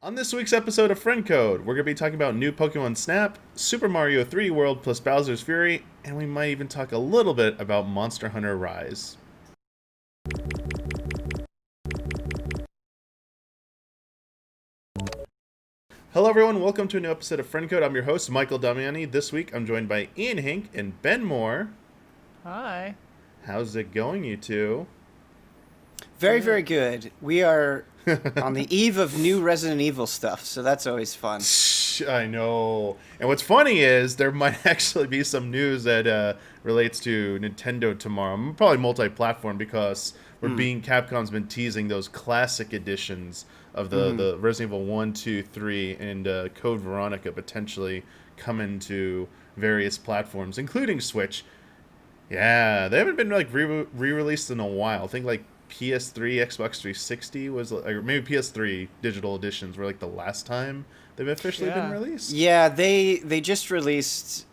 On this week's episode of Friend Code, we're going to be talking about new Pokémon Snap, Super Mario 3 World plus Bowser's Fury, and we might even talk a little bit about Monster Hunter Rise. Hello everyone, welcome to a new episode of Friend Code. I'm your host, Michael Damiani. This week I'm joined by Ian Hink and Ben Moore. Hi. How's it going, you two? Very, very good. We are on the eve of new Resident Evil stuff, so that's always fun. I know. And what's funny is there might actually be some news that relates to Nintendo tomorrow. Probably multi-platform because Capcom's been teasing those classic editions of the Resident Evil 1, 2, 3, and Code Veronica potentially coming to various platforms, including Switch. Yeah, they haven't been like re-released in a while. I think like PS3, Xbox 360 was, or maybe PS3 digital editions were like the last time they've officially been released. Yeah, they just released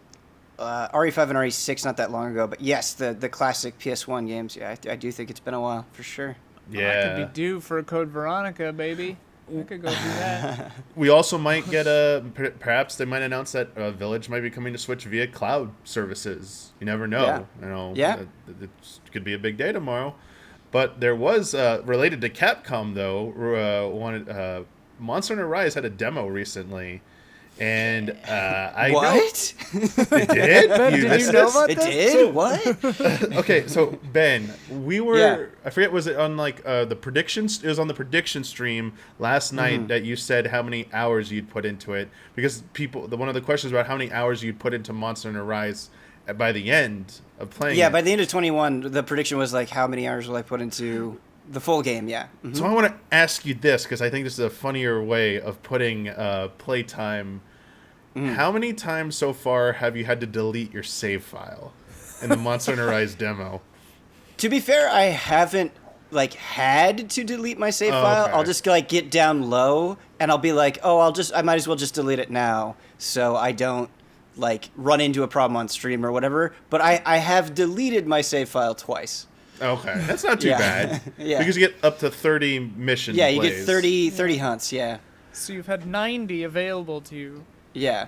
RE5 and RE6 not that long ago, but yes, the classic PS1 games. Yeah, I do think it's been a while for sure. Yeah, I could be due for a Code Veronica, baby. I could go do that. We also might get perhaps they might announce that Village might be coming to Switch via cloud services. You never know. Yeah. It could be a big day tomorrow. But there was, related to Capcom, though, Monster Hunter Rise had a demo recently. And I What? know... It did? Ben, did you know about It this? did? So- What? Okay, so, Ben, we were... Yeah. I forget, was it on, like, the predictions? It was on the prediction stream last night that you said how many hours you'd put into it. Because one of the questions about how many hours you'd put into Monster Hunter Rise by the end of playing Yeah, it. by the end of 21, the prediction was like, how many hours will I put into the full game? Yeah. Mhm. So I want to ask you this, because I think this is a funnier way of putting playtime. How many times so far have you had to delete your save file in the Monster Hunter Rise demo? To be fair, I haven't had to delete my save file. Okay. I'll just get down low and I'll be like, I might as well just delete it now so I don't run into a problem on stream or whatever. But I have deleted my save file twice. Okay, that's not too bad. Yeah. Because you get up to 30 mission Yeah, you plays. get 30 hunts, yeah. So you've had 90 available to you. Yeah.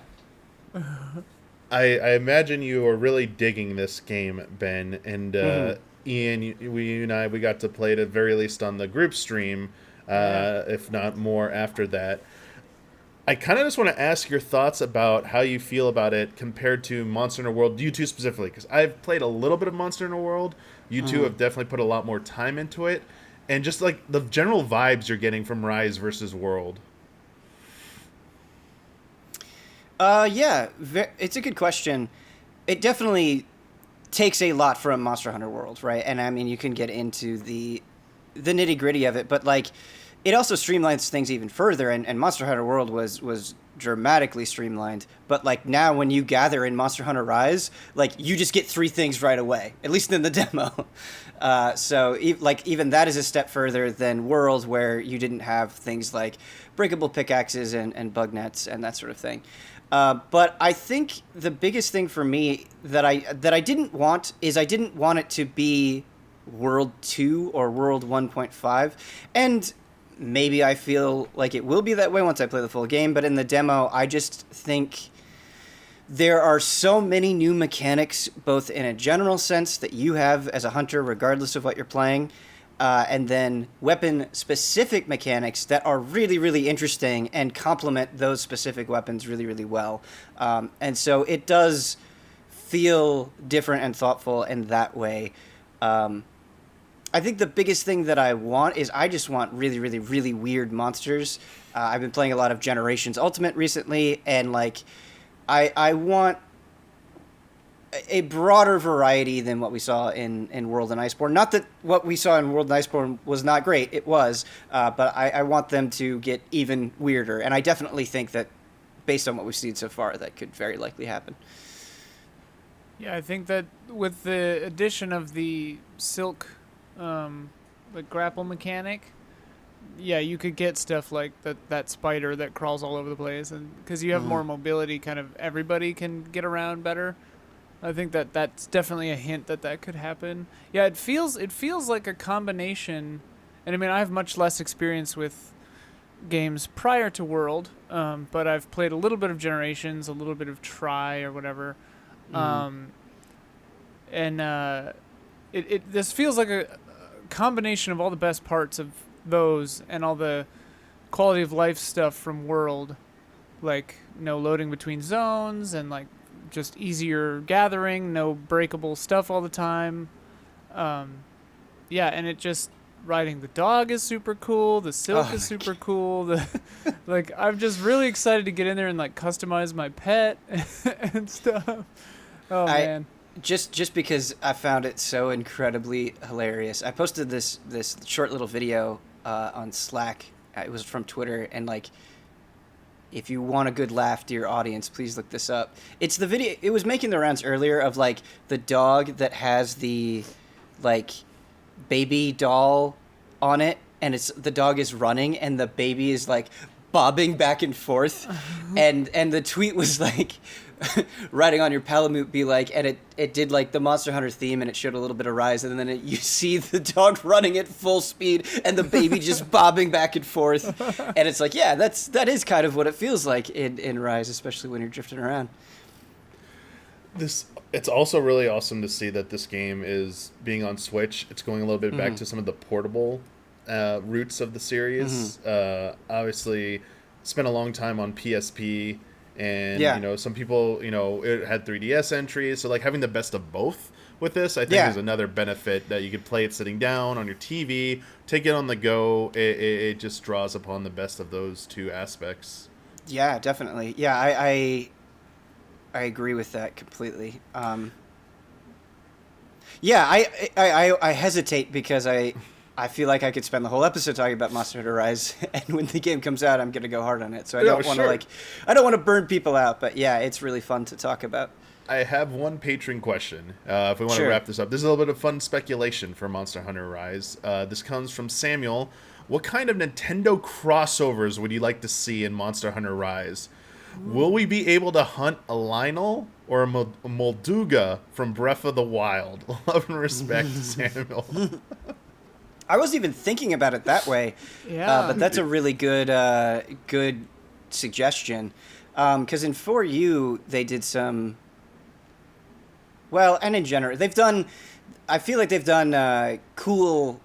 I imagine you are really digging this game, Ben, and Ian, you and I, we got to play it at very least on the group stream, if not more after that. I kind of just want to ask your thoughts about how you feel about it compared to Monster Hunter World, you two specifically, because I've played a little bit of Monster Hunter World. You two have definitely put a lot more time into it, and just like the general vibes you're getting from Rise versus World. It's a good question. It definitely takes a lot from Monster Hunter World, right? And I mean, you can get into the nitty-gritty of it, but it also streamlines things even further, and Monster Hunter World was dramatically streamlined. But now when you gather in Monster Hunter Rise, you just get 3 things right away, at least in the demo. So even that is a step further than World, where you didn't have things like breakable pickaxes and bug nets and that sort of thing. But I think the biggest thing for me that I didn't want is I didn't want it to be World 2 or World 1.5. And maybe I feel like it will be that way once I play the full game, but in the demo, I just think there are so many new mechanics, both in a general sense that you have as a hunter, regardless of what you're playing, and then weapon-specific mechanics that are really, really interesting and complement those specific weapons really, really well. And so it does feel different and thoughtful in that way. I think the biggest thing that I want is I just want really, really, really weird monsters. I've been playing a lot of Generations Ultimate recently, and I want a broader variety than what we saw in World and Iceborne. Not that what we saw in World and Iceborne was not great. It was. But I want them to get even weirder. And I definitely think that, based on what we've seen so far, that could very likely happen. Yeah, I think that with the addition of the silk, grapple mechanic, yeah, you could get stuff like that spider that crawls all over the place, and because you have more mobility, kind of everybody can get around better. I think that's definitely a hint that could happen. Yeah, it feels like a combination, and I mean I have much less experience with games prior to World, but I've played a little bit of Generations, a little bit of Try or whatever, and this feels like a combination of all the best parts of those and all the quality of life stuff from World, like no loading between zones and like just easier gathering, no breakable stuff all the time. Yeah, and it just riding the dog is super cool. The silk is super cool. The like I'm just really excited to get in there and like customize my pet and stuff. Oh man. Just because I found it so incredibly hilarious. I posted this short little video on Slack. It was from Twitter, and like, if you want a good laugh, dear audience, please look this up. It's the video. It was making the rounds earlier of like the dog that has the like baby doll on it, and the dog is running, and the baby is like bobbing back and forth, and the tweet was like, riding on your Palamute be like, and it did like the Monster Hunter theme, and it showed a little bit of Rise, and then you see the dog running at full speed and the baby just bobbing back and forth, and it's like, yeah, that is kind of what it feels like in Rise, especially when you're drifting around. It's also really awesome to see that this game is being on Switch. It's going a little bit back to some of the portable roots of the series. Obviously, spent a long time on PSP. And, some people, it had 3DS entries. So, like, having the best of both with this, I think, is another benefit that you could play it sitting down on your TV, take it on the go. It just draws upon the best of those two aspects. Yeah, definitely. Yeah, I agree with that completely. I hesitate because I feel like I could spend the whole episode talking about Monster Hunter Rise, and when the game comes out, I'm gonna go hard on it. So I don't want to I don't want to burn people out. But yeah, it's really fun to talk about. I have one patron question. If we want to wrap this up, this is a little bit of fun speculation for Monster Hunter Rise. This comes from Samuel. What kind of Nintendo crossovers would you like to see in Monster Hunter Rise? Will we be able to hunt a Lionel or a Molduga from Breath of the Wild? Love and respect, Samuel. I wasn't even thinking about it that way. Yeah. But that's a really good suggestion. Because in 4U, they did some... Well, and in general, I feel like they've done cool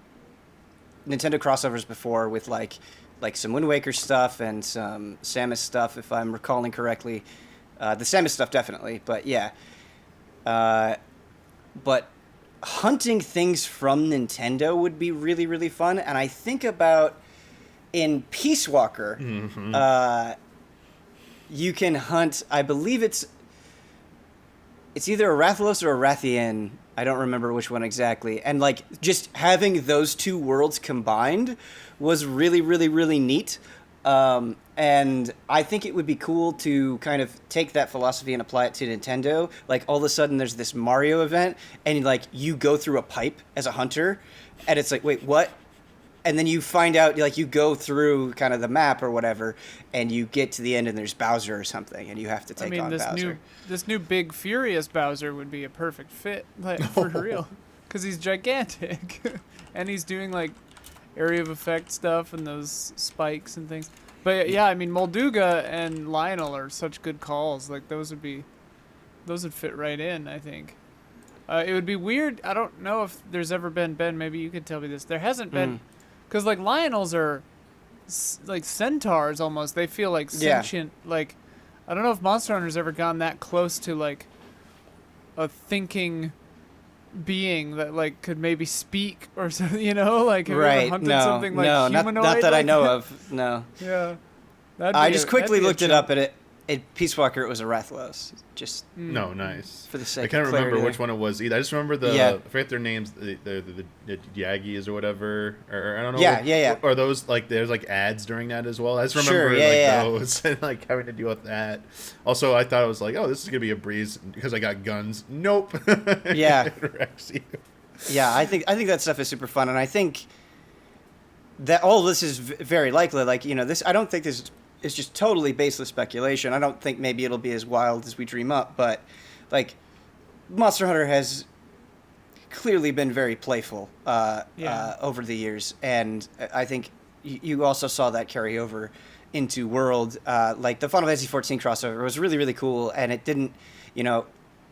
Nintendo crossovers before with like some Wind Waker stuff and some Samus stuff, if I'm recalling correctly. The Samus stuff, definitely. But yeah. But hunting things from Nintendo would be really, really fun. And I think about in Peace Walker, you can hunt, I believe it's either a Rathalos or a Rathian. I don't remember which one exactly. And like just having those two worlds combined was really, really, really neat. And I think it would be cool to kind of take that philosophy and apply it to Nintendo. Like all of a sudden there's this Mario event and like you go through a pipe as a hunter and it's like, wait, what? And then you find out, like, you go through kind of the map or whatever, and you get to the end, and there's Bowser or something, and you have to take on Bowser. This new big furious Bowser would be a perfect fit, like for real, because he's gigantic, and he's doing like area of effect stuff and those spikes and things. But yeah, I mean, Molduga and Lionel are such good calls. Like those would fit right in, I think. It would be weird. I don't know if there's ever been, Ben, maybe you could tell me this. There hasn't been. Because, like, Lionels are, like, centaurs almost. They feel, like, sentient. Yeah. Like, I don't know if Monster Hunter's ever gone that close to, like, a thinking being that, like, could maybe speak or something, you know? Like, have you ever hunted something, like, humanoid? Not that I know of, no. Yeah. I just quickly looked it up, and in Peace Walker, it was a Rathalos. Just no, nice. For the sake I can't of remember clarity. which one it was either. I just remember I forget their names, the Yagis or whatever, or I don't know. Yeah. Or those, like, there's like ads during that as well. I just remember those and like having to deal with that. Also, I thought it was like, oh, this is gonna be a breeze because I got guns. Nope. Yeah. It wrecks you. Yeah, I think that stuff is super fun, and I think that all this is very likely. Like, you know, this. I don't think this. It's just totally baseless speculation. I don't think maybe it'll be as wild as we dream up, but like Monster Hunter has clearly been very playful over the years, and I think you also saw that carry over into World. Like the Final Fantasy 14 crossover was really, really cool, and it didn't, you know,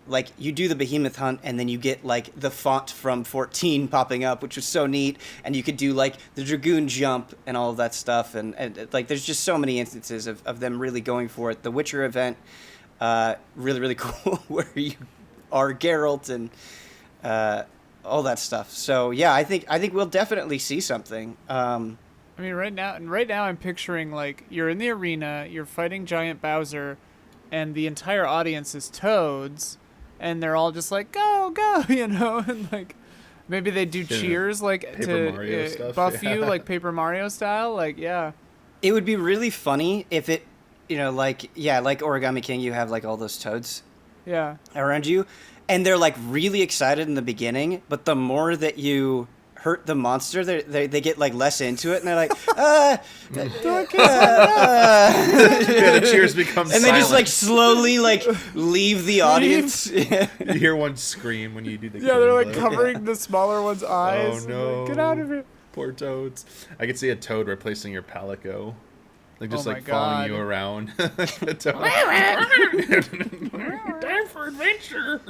like you do the behemoth hunt and then you get like the font from 14 popping up, which was so neat, and you could do like the dragoon jump and all of that stuff, and like there's just so many instances of them really going for it. The Witcher event, really, really cool, where you are Geralt and all that stuff. So yeah, I think we'll definitely see something. I mean, right now I'm picturing like you're in the arena, you're fighting giant Bowser, and the entire audience is Toads, and they're all just like go, and like maybe they do cheers like Paper Mario stuff, buff yeah. you like Paper Mario style, like yeah. It would be really funny if it, like Origami King, you have like all those Toads Yeah. around you, and they're like really excited in the beginning, but the more that you hurt the monster, they get like less into it, and they're like, Yeah, the cheers become and they just like slowly like leave the audience. You hear one scream when you do the Yeah, they're like blow. covering the smaller one's eyes. Oh no! Like, get out of here. Poor Toads. I could see a Toad replacing your Palico. Like just Oh like my following God. you around. Time for adventure.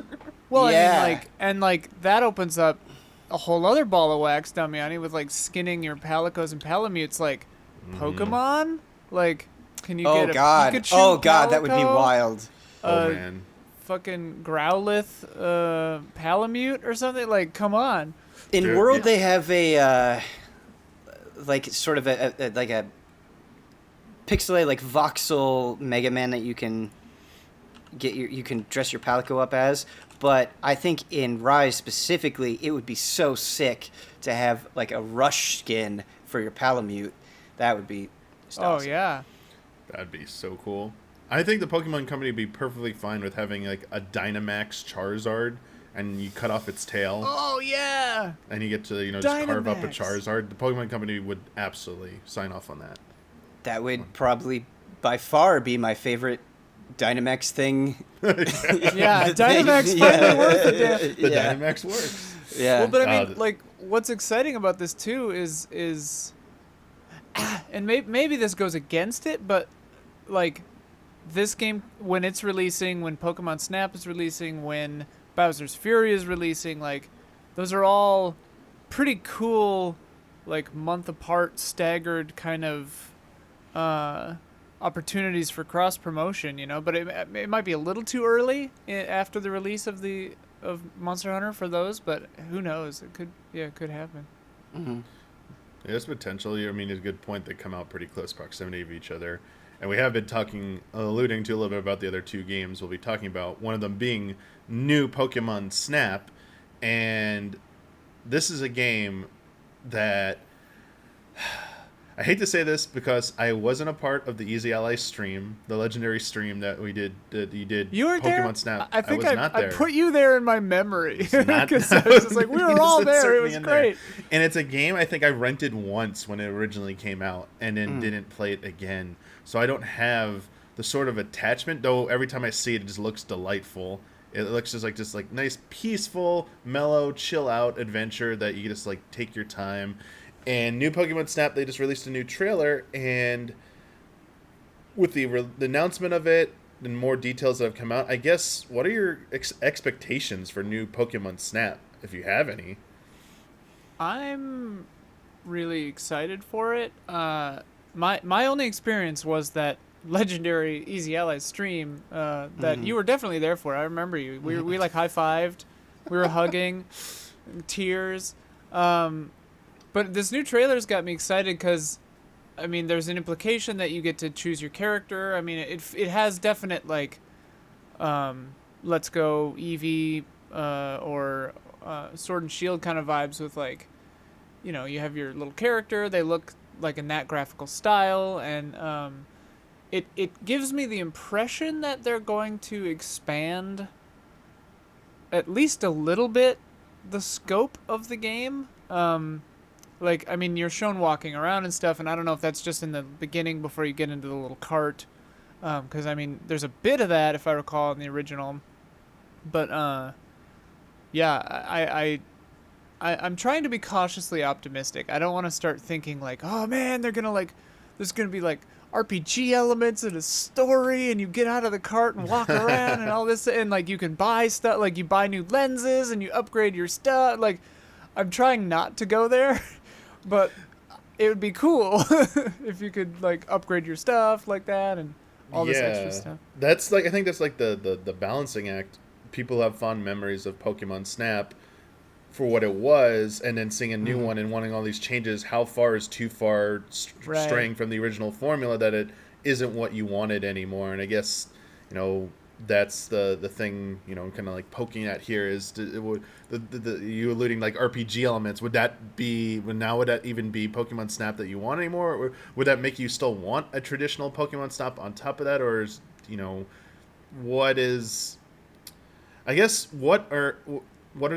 Well, Yeah. I mean, like that opens up a whole other ball of wax, Damiani, with like skinning your Palicos and Palamutes like Pokemon. Like, can you Oh get god! a Pikachu Oh god, that would be Palico? wild. Oh man. Fucking Growlithe, Palamute or something. Like, come on. In Dude, World, yeah. they have a like sort of a like a pixelated like voxel Mega Man that you can you can dress your Palico up as. But I think in Rise specifically, it would be so sick to have like a Rush skin for your Palamute. That would be just Oh awesome. yeah. That'd be so cool. I think the Pokemon Company would be perfectly fine with having like a Dynamax Charizard, and you cut off its tail, Oh yeah. and you get to just carve up a Dynamax. Charizard. The Pokemon Company would absolutely sign off on that. That would probably by far be my favorite Dynamax thing. Yeah, Dynamax finally worth it. Damn. The Yeah. Dynamax works. Yeah. Well, but I mean, Uh, like, what's exciting about this too is, and maybe this goes against it, but like, this game when it's releasing, when Pokemon Snap is releasing, when Bowser's Fury is releasing, like, those are all pretty cool, like month apart, staggered kind of opportunities for cross promotion, you know. But it might be a little too early after the release of Monster Hunter for those, but who knows? It could happen. Mhm. There's potential. I mean, it's a good point. They come out pretty close proximity of each other. And we have been alluding to a little bit about the other two games. We'll be talking about one of them being new Pokemon Snap. And this is a game that I hate to say this because I wasn't a part of the Easy Ally stream, the legendary stream that we did. That you did. You were Pokemon there. Snap. I think was not there. I put you there in my memory Not- because I was just like, we You were all just there. insert It me was in there. great. And it's a game I think I rented once when it originally came out, and then didn't play it again. So I don't have the sort of attachment. Though every time I see it, it just looks delightful. It looks just like nice, peaceful, mellow, chill out adventure that you can just like take your time. And new Pokemon Snap, they just released a new trailer, and with the announcement of it and more details that have come out, I guess, what are your expectations for new Pokemon Snap, if you have any? I'm really excited for it. My only experience was that legendary Easy Allies stream that you were definitely there for. I remember you. We like high-fived. We were hugging, tears. But this new trailer's got me excited because, I mean, there's an implication that you get to choose your character. I mean, it has definite, like, Let's Go Eevee or Sword and Shield kind of vibes with, like, you know, you have your little character. They look like in that graphical style, and it gives me the impression that they're going to expand at least a little bit the scope of the game. Like, I mean, you're shown walking around and stuff, and I don't know if that's just in the beginning before you get into the little cart. Because, I mean, there's a bit of that, if I recall, in the original. But, yeah, I'm trying to be cautiously optimistic. I don't want to start thinking like, oh man, they're gonna like, there's gonna be like RPG elements and a story, and you get out of the cart and walk around and all this, and like you can buy stuff, like you buy new lenses and you upgrade your stuff. Like, I'm trying not to go there, but it would be cool if you could like upgrade your stuff like that and all this extra stuff. That's like, I think that's like the balancing act. People have fond memories of Pokemon Snap for what it was, and then seeing a new one and wanting all these changes. How far is too far straying from the original formula that it isn't what you wanted anymore? And I guess, you know, that's the thing, you know, kind of like poking at here is you alluding like RPG elements. Would that even be Pokemon Snap that you want anymore? Or would that make you still want a traditional Pokemon Snap on top of that? Or is, you know, what are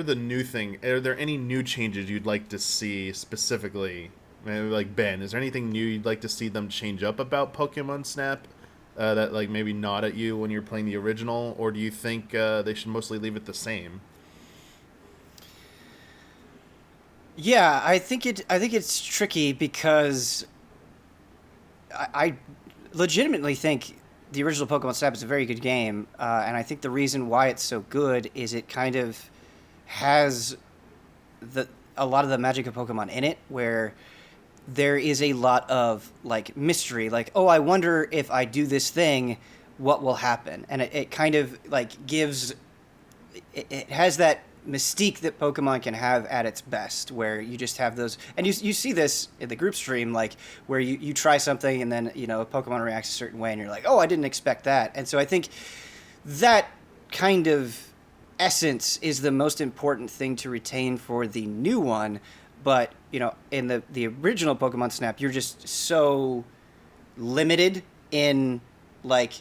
the new thing? Are there any new changes you'd like to see specifically? Maybe like Ben, is there anything new you'd like to see them change up about Pokemon Snap that like maybe nod at you when you're playing the original, or do you think they should mostly leave it the same? Yeah, I think it's tricky because I legitimately think the original Pokemon Snap is a very good game, and I think the reason why it's so good is it kind of has a lot of the magic of Pokemon in it, where there is a lot of like mystery, like, oh, I wonder if I do this thing, what will happen, and it kind of like gives it has that mystique that Pokemon can have at its best, where you just have those, and you see this in the group stream, like where you try something and then, you know, a Pokemon reacts a certain way and you're like, oh, I didn't expect that. And so I think that kind of essence is the most important thing to retain for the new one. But, you know, in the original Pokemon Snap, you're just so limited in, like,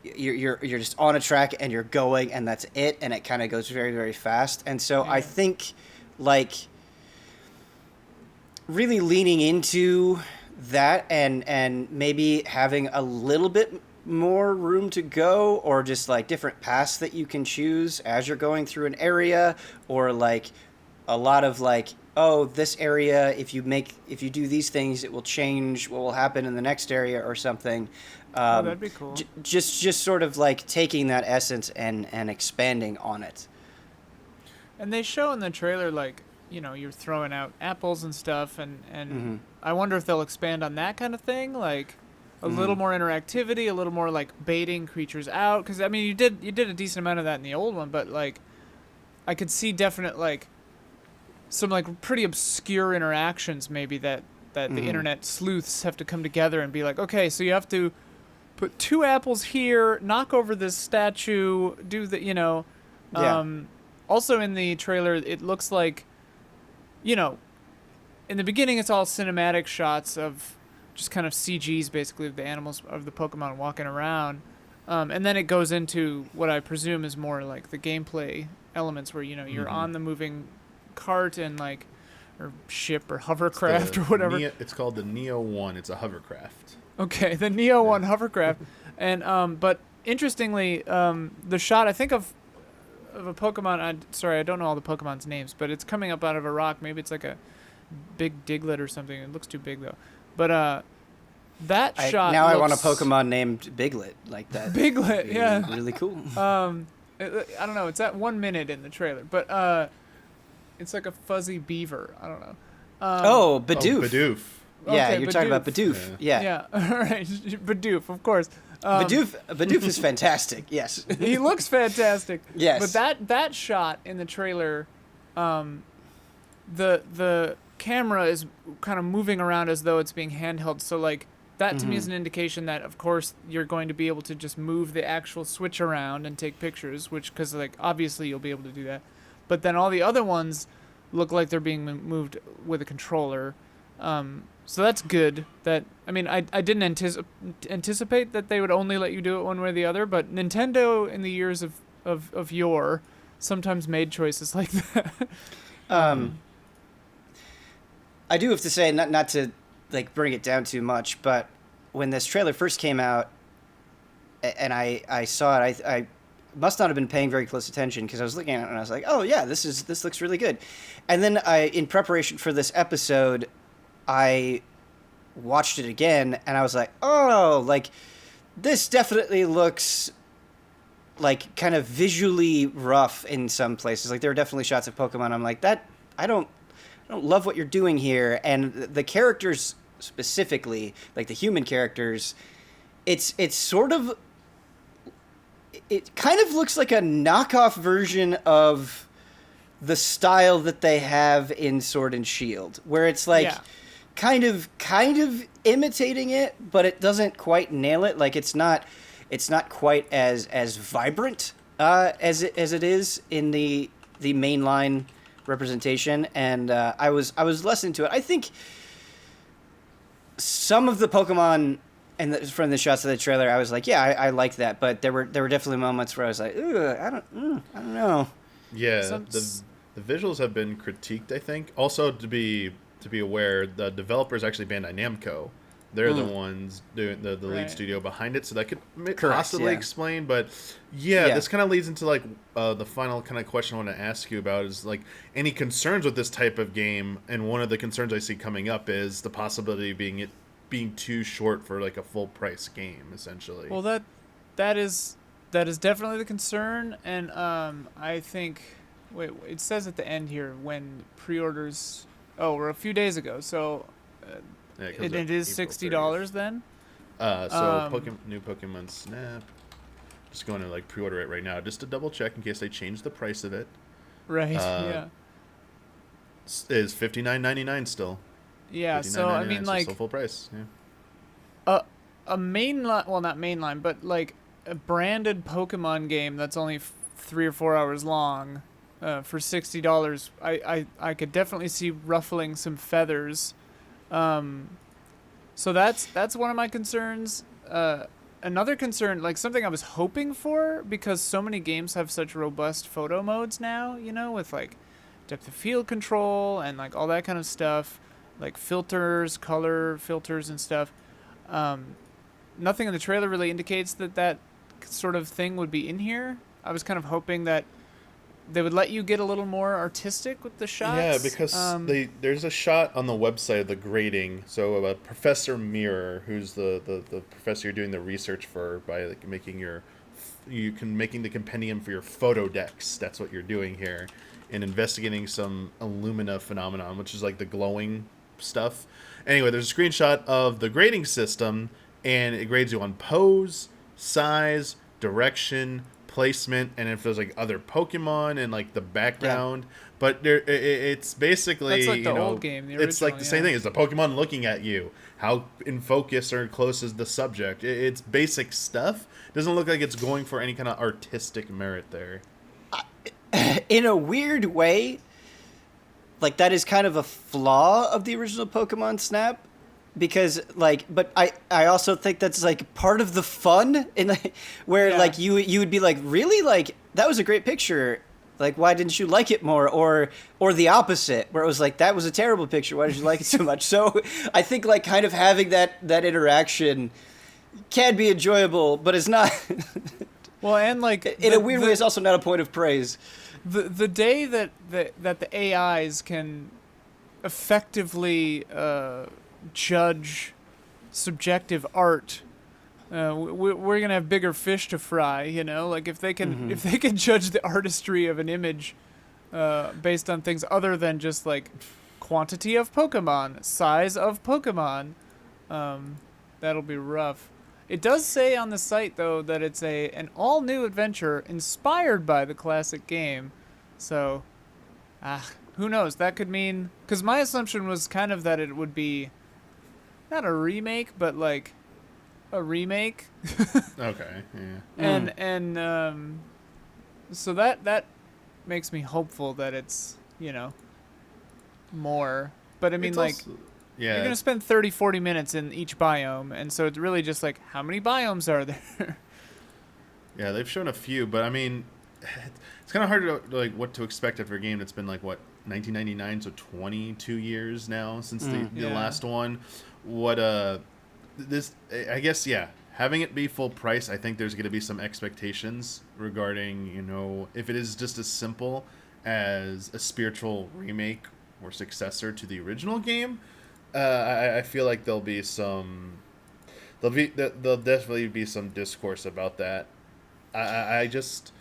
you're just on a track and you're going and that's it, and it kind of goes very, very fast. And so I think, like, really leaning into that and maybe having a little bit more room to go, or just like different paths that you can choose as you're going through an area, or like a lot of like, oh, this area, if you do these things, it will change what will happen in the next area or something. That'd be cool. Just sort of like taking that essence and expanding on it. And they show in the trailer, like, you know, you're throwing out apples and stuff, and I wonder if they'll expand on that kind of thing, like a little more interactivity, a little more like baiting creatures out. Because I mean, you did a decent amount of that in the old one, but like, I could see definite like some like pretty obscure interactions maybe that the internet sleuths have to come together and be like, okay, so you have to put 2 apples here, knock over this statue, do the, you know. Also in the trailer, it looks like, you know, in the beginning it's all cinematic shots of just kind of CGs basically of the animals, of the Pokemon walking around. And then it goes into what I presume is more like the gameplay elements where, you know, you're on the moving cart and like, or ship or hovercraft or whatever. It's called the Neo 1. It's a hovercraft. Okay, the Neo 1 hovercraft. And but interestingly, the shot I think of a Pokemon, I don't know all the Pokemon's names, but it's coming up out of a rock. Maybe it's like a big Diglett or something. It looks too big though. But that shot. Now I want a Pokemon named Biglet like that. Biglet, yeah. Really cool. I don't know. It's at 1 minute in the trailer, but it's like a fuzzy beaver. I don't know. Bidoof. Bidoof. Yeah, Okay, you're talking about Bidoof. Yeah. Yeah. All right, Bidoof, of course. Bidoof is fantastic. Yes. He looks fantastic. Yes. But that shot in the trailer, the camera is kind of moving around as though it's being handheld. So like that to me is an indication that of course you're going to be able to just move the actual Switch around and take pictures, which because like obviously you'll be able to do that. But then all the other ones look like they're being moved with a controller. So that's good. That I mean, I didn't anticipate that they would only let you do it one way or the other, but Nintendo in the years of yore sometimes made choices like that. I do have to say, not to like bring it down too much, but when this trailer first came out, and I saw it, must not have been paying very close attention because I was looking at it and I was like, oh yeah, this looks really good. And then in preparation for this episode, I watched it again and I was like, oh, like this definitely looks like kind of visually rough in some places. Like there are definitely shots of Pokemon. I'm like, that I don't love what you're doing here. And the characters specifically, like the human characters, it's sort of, it kind of looks like a knockoff version of the style that they have in Sword and Shield, where it's like kind of imitating it, but it doesn't quite nail it. Like it's not quite as vibrant as it is in the mainline representation. And I was less into it. I think some of the Pokemon and from the shots of the trailer, I was like, yeah, I liked that, but there were definitely moments where I was like, I don't know. Yeah, the visuals have been critiqued, I think. Also, to be aware, the developers actually Bandai Namco. They're the ones doing the lead studio behind it, so that could possibly explain. But this kind of leads into like the final kind of question I want to ask you about is like any concerns with this type of game. And one of the concerns I see coming up is the possibility of being too short for like a full price game, essentially. Well, that is definitely the concern, and I think it says at the end here when pre-orders. Oh, we're a few days ago, so. It is $60 then. New Pokemon Snap. Just going to like pre-order it right now, just to double check in case they change the price of it. Right. Is $59.99 still? Yeah. So I mean, like still full price. Yeah. A mainline, well, not mainline, but like a branded Pokemon game that's only 3 or 4 hours long, for $60. I could definitely see ruffling some feathers. So that's one of my concerns. Another concern, like something I was hoping for, because so many games have such robust photo modes now, with like depth of field control and like all that kind of stuff, like filters, color filters and stuff. Nothing in the trailer really indicates that sort of thing would be in here. I was kind of hoping that they would let you get a little more artistic with the shots. Yeah, because there's a shot on the website of the grading. So Professor Mirror, who's the professor you're doing the research for by like making the compendium for your photo decks. That's what you're doing here, and investigating some Illumina phenomenon, which is like the glowing stuff. Anyway, there's a screenshot of the grading system, and it grades you on pose, size, direction, placement, and if there's like other Pokemon and like the background, but it's basically that's like the old game. The original, it's like the same thing. It's the Pokemon looking at you. How in focus or close is the subject? It's basic stuff. Doesn't look like it's going for any kind of artistic merit there. In a weird way, like that is kind of a flaw of the original Pokemon Snap. Because but I also think that's like part of the fun where like you would be like, really, like that was a great picture, like why didn't you like it more, or the opposite where it was like that was a terrible picture, why did you like it so much? So I think like kind of having that interaction can be enjoyable, but it's not. Well, and like in a weird way, it's also not a point of praise. The day that the AIs can effectively judge subjective art, we're gonna have bigger fish to fry. Like if they can judge the artistry of an image based on things other than just like quantity of Pokemon, size of Pokemon, that'll be rough. It does say on the site though that it's an all new adventure inspired by the classic game, so who knows? That could mean, because my assumption was kind of that it would be not a remake, but like a remake. Okay, yeah. And so that makes me hopeful that it's, more. But I mean, it's also, you're going to spend 30, 40 minutes in each biome, and so it's really just like, how many biomes are there? Yeah, they've shown a few, but I mean, it's kind of hard to like what to expect after a game that's been like, what, 1999, so 22 years now since the last one. What this, I guess, having it be full price, I think there's going to be some expectations regarding, if it is just as simple as a spiritual remake or successor to the original game. I feel like there'll definitely be some discourse about that. I just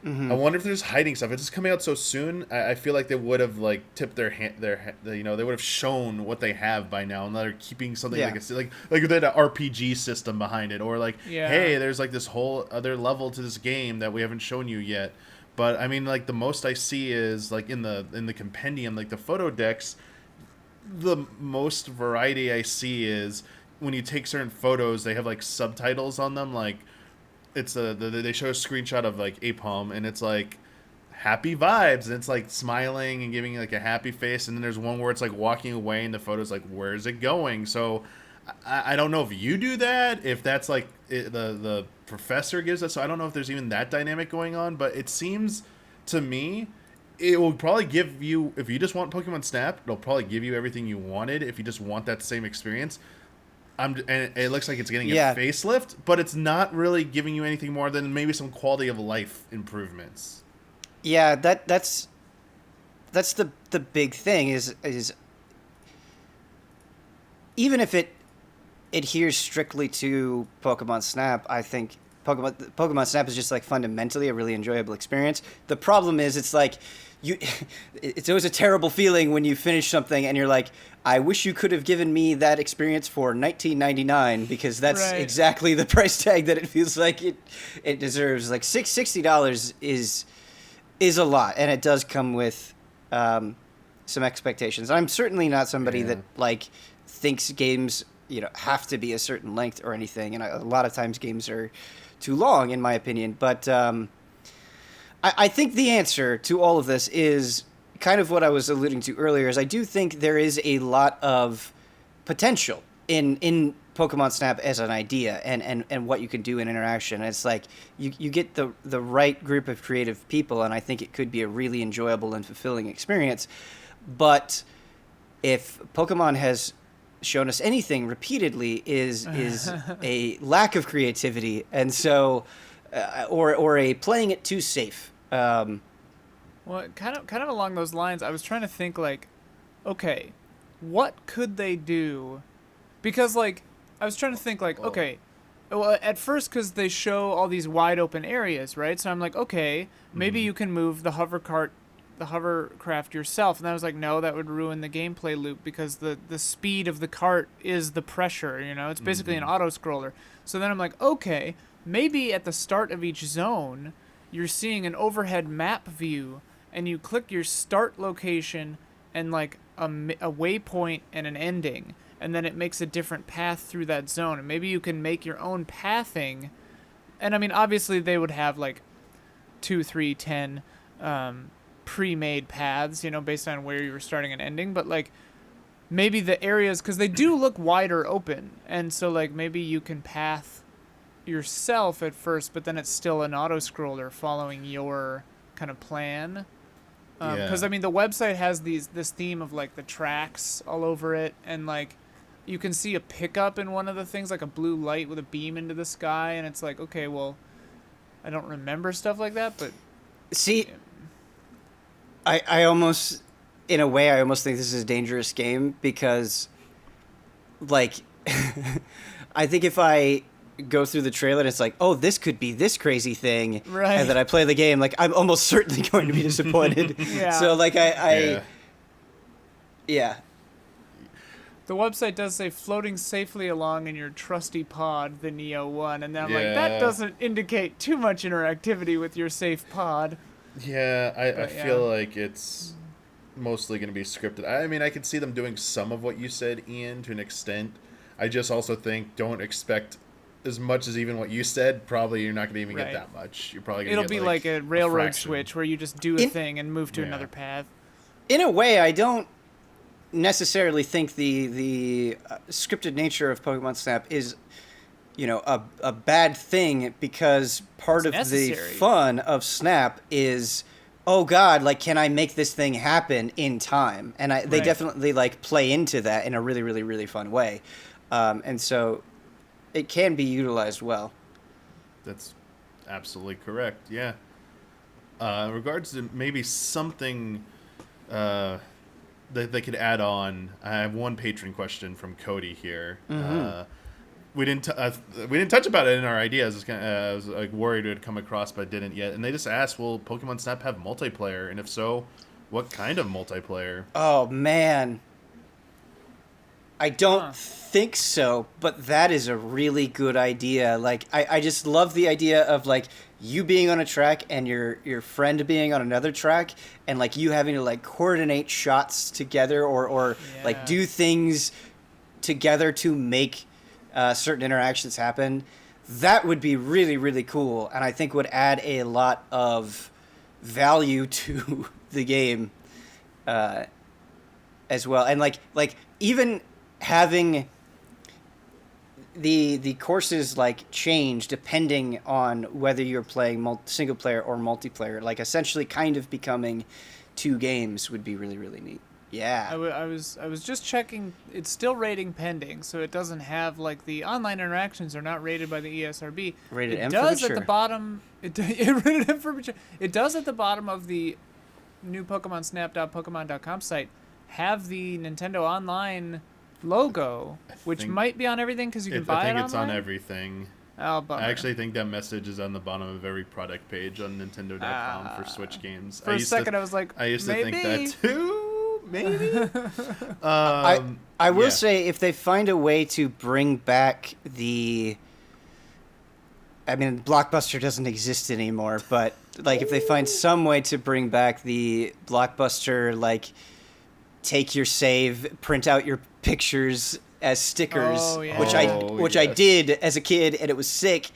I wonder if they're just hiding stuff. It's just coming out so soon. I feel like they would have tipped their hand. They would have shown what they have by now, and they're keeping something like that RPG system behind it, or hey, there's this whole other level to this game that we haven't shown you yet. But I mean, the most I see is in the compendium, the photo decks. The most variety I see is when you take certain photos, they have subtitles on them, it's they show a screenshot of Apom, and it's happy vibes, and it's smiling and giving a happy face, and then there's one where it's walking away, and the photo's where's it going? So I don't know if you do that, if that's the professor gives us. So I don't know if there's even that dynamic going on, but it seems to me it will probably give you, if you just want Pokemon Snap, it'll probably give you everything you wanted. If you just want that same experience. And it looks like it's getting a facelift, but it's not really giving you anything more than maybe some quality of life improvements. Yeah, that's the big thing is even if it adheres strictly to Pokemon Snap, I think Pokemon Snap is just fundamentally a really enjoyable experience. The problem is it's it's always a terrible feeling when you finish something and you're I wish you could have given me that experience for $19.99, because that's exactly the price tag that it feels like it deserves. $60 is a lot, and it does come with some expectations. I'm certainly not somebody that thinks games have to be a certain length or anything, and a lot of times games are too long in my opinion. But I think the answer to all of this is kind of what I was alluding to earlier, is I do think there is a lot of potential in Pokemon Snap as an idea and what you can do in interaction. And it's you get the right group of creative people, and I think it could be a really enjoyable and fulfilling experience. But if Pokemon has shown us anything repeately is a lack of creativity, and so or a playing it too safe. Well, kind of along those lines, I was trying to think okay, what could they do? Because I was trying to think okay, well, at first, because they show all these wide open areas, right? So I'm okay, maybe you can move the hovercraft yourself, and I was no, that would ruin the gameplay loop, because the speed of the cart is the pressure, it's basically an auto scroller. So then I'm okay, maybe at the start of each zone you're seeing an overhead map view, and you click your start location and a waypoint and an ending, and then it makes a different path through that zone, and maybe you can make your own pathing. And I mean, obviously they would have 2, 3, 10 pre-made paths, based on where you were starting and ending, but maybe the areas, because they do look wider open, and so maybe you can path yourself at first, but then it's still an auto scroller following your kind of plan. Because I mean, the website has this theme of the tracks all over it, and you can see a pickup in one of the things, a blue light with a beam into the sky, and it's okay, well, I don't remember stuff like that, but see, I almost, in a way, I almost think this is a dangerous game, because I think if I go through the trailer and it's oh, this could be this crazy thing, right, and then I play the game, I'm almost certainly going to be disappointed. Yeah. So yeah. The website does say floating safely along in your trusty pod, the Neo 1, and then I'm that doesn't indicate too much interactivity with your safe pod. Yeah, I feel like it's mostly going to be scripted. I mean, I could see them doing some of what you said, Ian, to an extent. I just also think don't expect as much as even what you said. Probably you're not going to even get that much. You're probably going to It'll be a railroad switch where you just do a thing and move to another path. In a way, I don't necessarily think the scripted nature of Pokemon Snap is a bad thing, because part of the fun of Snap is, oh god, can I make this thing happen in time? And they definitely play into that in a really, really, really fun way. And so it can be utilized well. That's absolutely correct. Yeah. In regards to maybe something that they could add on, I have one patron question from Cody here. We didn't touch about it in our ideas. I was like worried it would come across, but didn't yet. And they just asked, "Will Pokemon Snap have multiplayer? And if so, what kind of multiplayer?" Oh man, I don't think so, but that is a really good idea. Like, I just love the idea of like you being on a track and your friend being on another track, and like you having to like coordinate shots together or like do things together to make certain interactions happen. That would be really, really cool, and I think would add a lot of value to the game as well. And like even having the courses like change depending on whether you're playing single player or multiplayer, like essentially kind of becoming two games would be really, really neat. Yeah. I was just checking. It's still rating pending, so it doesn't have like the online interactions are not rated by the ESRB. Rated it M does for at the bottom. It rated M for mature. It does at the bottom of the new PokemonSnap.Pokemon.com site have the Nintendo Online logo, which might be on everything because you can buy it online. I think it's on everything. Oh, bummer. I actually think that message is on the bottom of every product page on Nintendo.com for Switch games. For a second, I was like, I used to think that too. Maybe. I will say, if they find a way to bring back the, I mean, Blockbuster doesn't exist anymore, but like if they find some way to bring back the Blockbuster, like take your save, print out your pictures as stickers, which I did as a kid, and it was sick.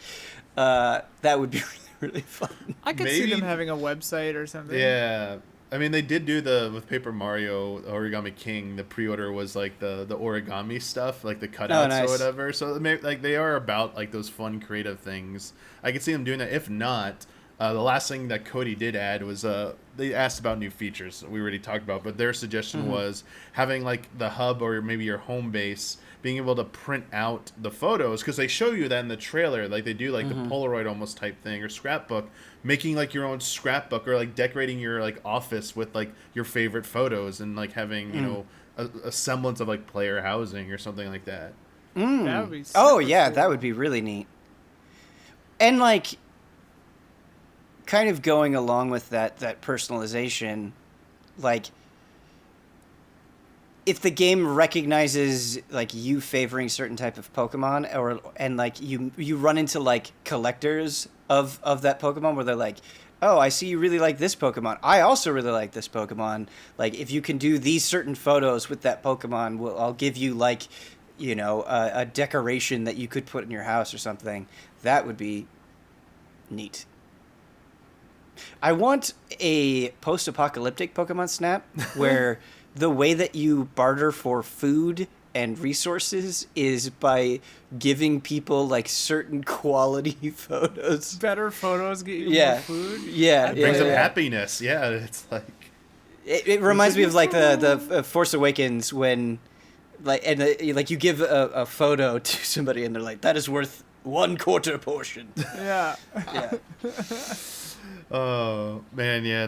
That would be really, really fun. I could see them having a website or something. Yeah. I mean, they did do with Paper Mario Origami King. The pre-order was like the origami stuff, like the cutouts or whatever. So like they are about like those fun, creative things. I could see them doing that. If not, the last thing that Cody did add was they asked about new features that we already talked about, but their suggestion was having like the hub or maybe your home base being able to print out the photos, because they show you that in the trailer, like they do like the Polaroid almost type thing or scrapbook, making like your own scrapbook or like decorating your like office with like your favorite photos and like having you know a semblance of like player housing or something like that. That would be cool. That would be really neat. And like kind of going along with that personalization, like if the game recognizes like you favoring certain type of Pokemon, and like you run into like collectors of that Pokemon where they're like, oh, I see you really like this Pokemon. I also really like this Pokemon. Like if you can do these certain photos with that Pokemon, I'll give you like, you know, a decoration that you could put in your house or something. That would be neat. I want a post-apocalyptic Pokemon Snap where the way that you barter for food and resources is by giving people like certain quality photos. Better photos get you more food. Yeah, it brings them happiness. Yeah, it's like it reminds me of like the Force Awakens when like like you give a photo to somebody and they're like, that is worth 1/4 portion. Yeah. Yeah. Oh man, yeah.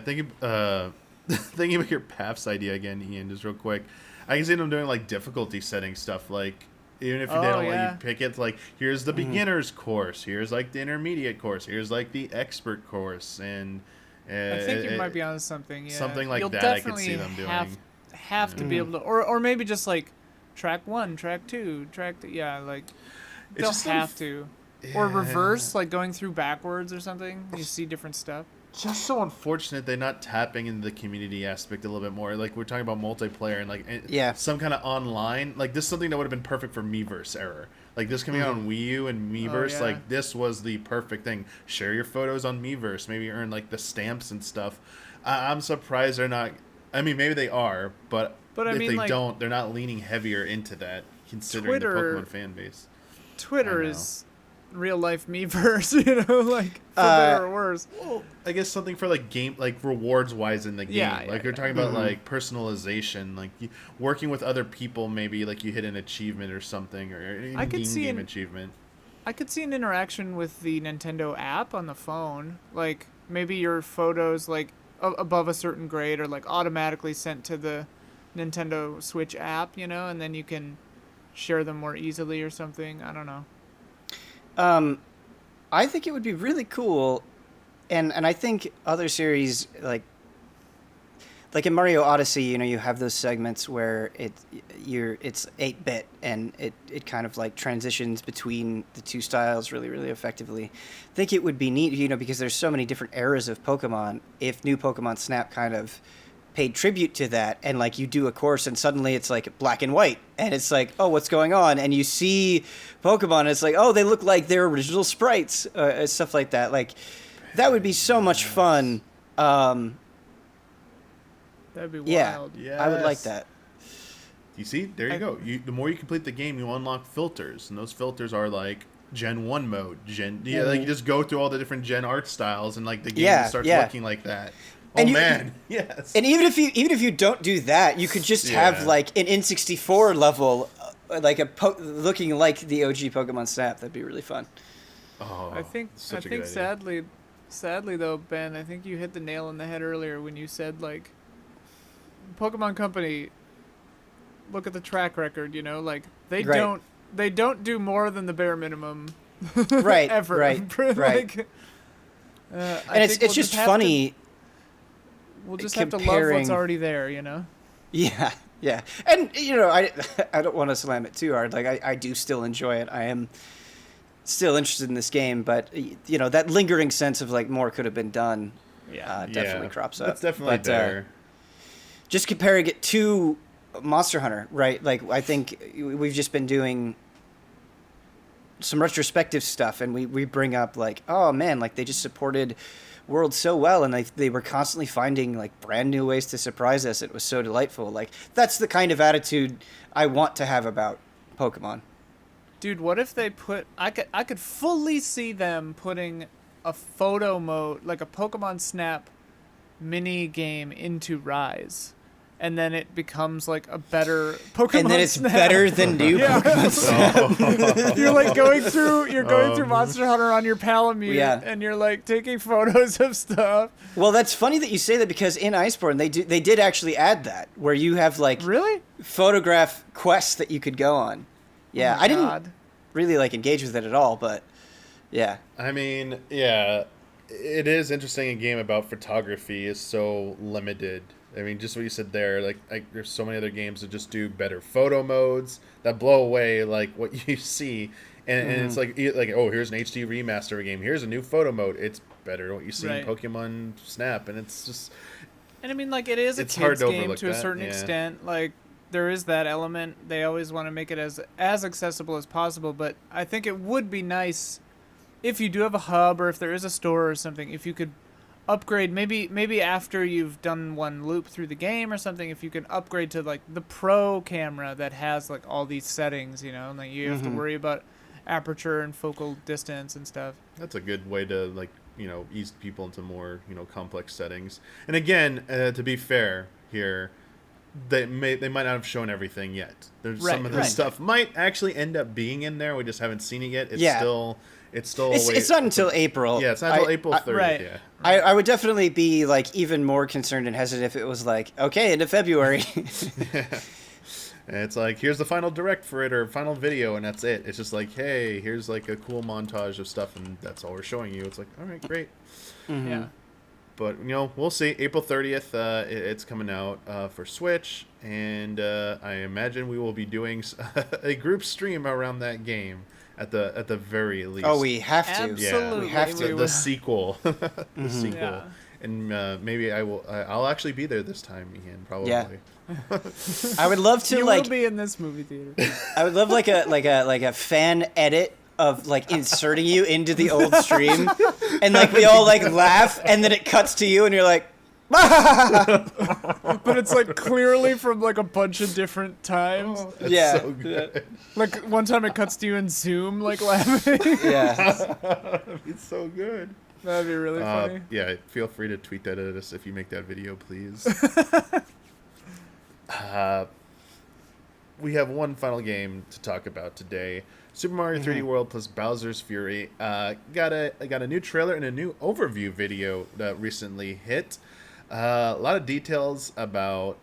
Thinking about your paths idea again, Ian, just real quick. I can see them doing like difficulty setting stuff, like even if they don't let you pick it, like here's the beginner's course, here's like the intermediate course, here's like the expert course, and I think you might be on something. Yeah. Something like You'll that. I definitely could see them doing. Have to be able to, or maybe just like track 1, track 2, track like they'll just have to. Or reverse, like going through backwards or something. You see different stuff. Just so unfortunate they're not tapping into the community aspect a little bit more. Like we're talking about multiplayer and like some kind of online. Like this is something that would have been perfect for Miiverse era. Like this coming out on Wii U and Miiverse, like this was the perfect thing. Share your photos on Miiverse. Maybe earn like the stamps and stuff. I'm surprised they're not. I mean, maybe they are, but I if mean, they like, don't, they're not leaning heavier into that, considering the Pokemon fan base. Twitter is real life Miiverse, you know, like for better or worse. Well, I guess something for like game, like rewards wise in the game. Like you're talking about like personalization, like working with other people. Maybe like you hit an achievement or something, or an in-game achievement. I could see an interaction with the Nintendo app on the phone. Like, maybe your photos, like, above a certain grade are, like, automatically sent to the Nintendo Switch app, you know, and then you can share them more easily or something. I don't know. I think it would be really cool, and I think other series like in Mario Odyssey, you know, you have those segments where it's 8-bit and it kind of like transitions between the two styles really, really effectively. I think it would be neat, you know, because there's so many different eras of Pokemon. If new Pokemon Snap kind of paid tribute to that, and like you do a course and suddenly it's like black and white and it's like, oh, what's going on? And you see Pokemon and it's like, oh, they look like their original sprites, stuff like that. Like that would be so much fun. That'd be Yeah, wild. I would like that. You see, there you go. The more you complete the game, you unlock filters, and those filters are like Gen 1 mode. Like you just go through all the different Gen art styles, and like the game starts looking like that. And yes. And even if you don't do that, you could just have like an N64 level, like looking like the OG Pokemon Snap. That'd be really fun. Oh, I think such a good idea. sadly though, Ben, I think you hit the nail on the head earlier when you said like Pokemon Company, look at the track record, you know, like they don't do more than the bare minimum Right. ever. Right. Like, and it's just funny. We'll just have to love what's already there, you know? Yeah, yeah. And, you know, I don't want to slam it too hard. Like, I do still enjoy it. I am still interested in this game, but, you know, that lingering sense of, like, more could have been done definitely crops up. That's definitely there. Just comparing it to Monster Hunter, right? Like, I think we've just been doing some retrospective stuff, and we bring up, like, oh, man, like, they just supported World so well, and they were constantly finding like brand new ways to surprise us. It was so delightful. Like that's the kind of attitude I want to have about Pokemon. Dude, what if they put I could fully see them putting a photo mode, like a Pokemon Snap mini game into Rise. And then it becomes like a better Pokemon And then it's Snap. better than new Pokemon Snap. You're like going through Monster Hunter on your Palamute, and you're like taking photos of stuff. Well, that's funny that you say that because in Iceborne they did actually add that where you have like photograph quests that you could go on. Yeah, I didn't really like engage with it at all, but yeah. I mean, yeah, it is interesting. A game about photography is so limited. I mean, just what you said there, like there's so many other games that just do better photo modes that blow away like what you see, and it's like oh, here's an HD remaster of a game. Here's a new photo mode. It's better than what you see in Pokemon Snap, and it's just. And I mean, like it is a kids game to a certain extent. Like there is that element. They always want to make it as accessible as possible, but I think it would be nice if you do have a hub or if there is a store or something. If you could upgrade maybe after you've done one loop through the game or something, if you can upgrade to like the pro camera that has like all these settings, you know, and like you have to worry about aperture and focal distance and stuff. That's a good way to like, you know, ease people into more, you know, complex settings. And again, to be fair here, they might not have shown everything yet. There's some of this stuff might actually end up being in there. We just haven't seen it yet. It's not until April. Yeah, it's not until April 30th. Right. Yeah. I would definitely be like even more concerned and hesitant if it was like, okay, into February. And it's like, here's the final direct for it or final video, and that's it. It's just like, hey, here's like a cool montage of stuff, and that's all we're showing you. It's like, all right, great. Yeah. But, you know, we'll see. April 30th, it's coming out for Switch, and I imagine we will be doing a group stream around that game. At the very least. Oh, we have to. Absolutely. Yeah, we have to. The sequel. The sequel. Yeah. And maybe I'll actually be there this time, Ian, probably. Yeah. I would love to you like will be in this movie theater. I would love like a fan edit of like inserting you into the old stream and like we all like laugh and then it cuts to you and you're like But it's like clearly from like a bunch of different times. That's so good. Like one time it cuts to you in Zoom like laughing. Yeah. It's so good. That'd be really funny. Yeah, feel free to tweet that at us if you make that video, please. We have one final game to talk about today. Super Mario 3D World plus Bowser's Fury. Got a new trailer and a new overview video that recently hit. A lot of details about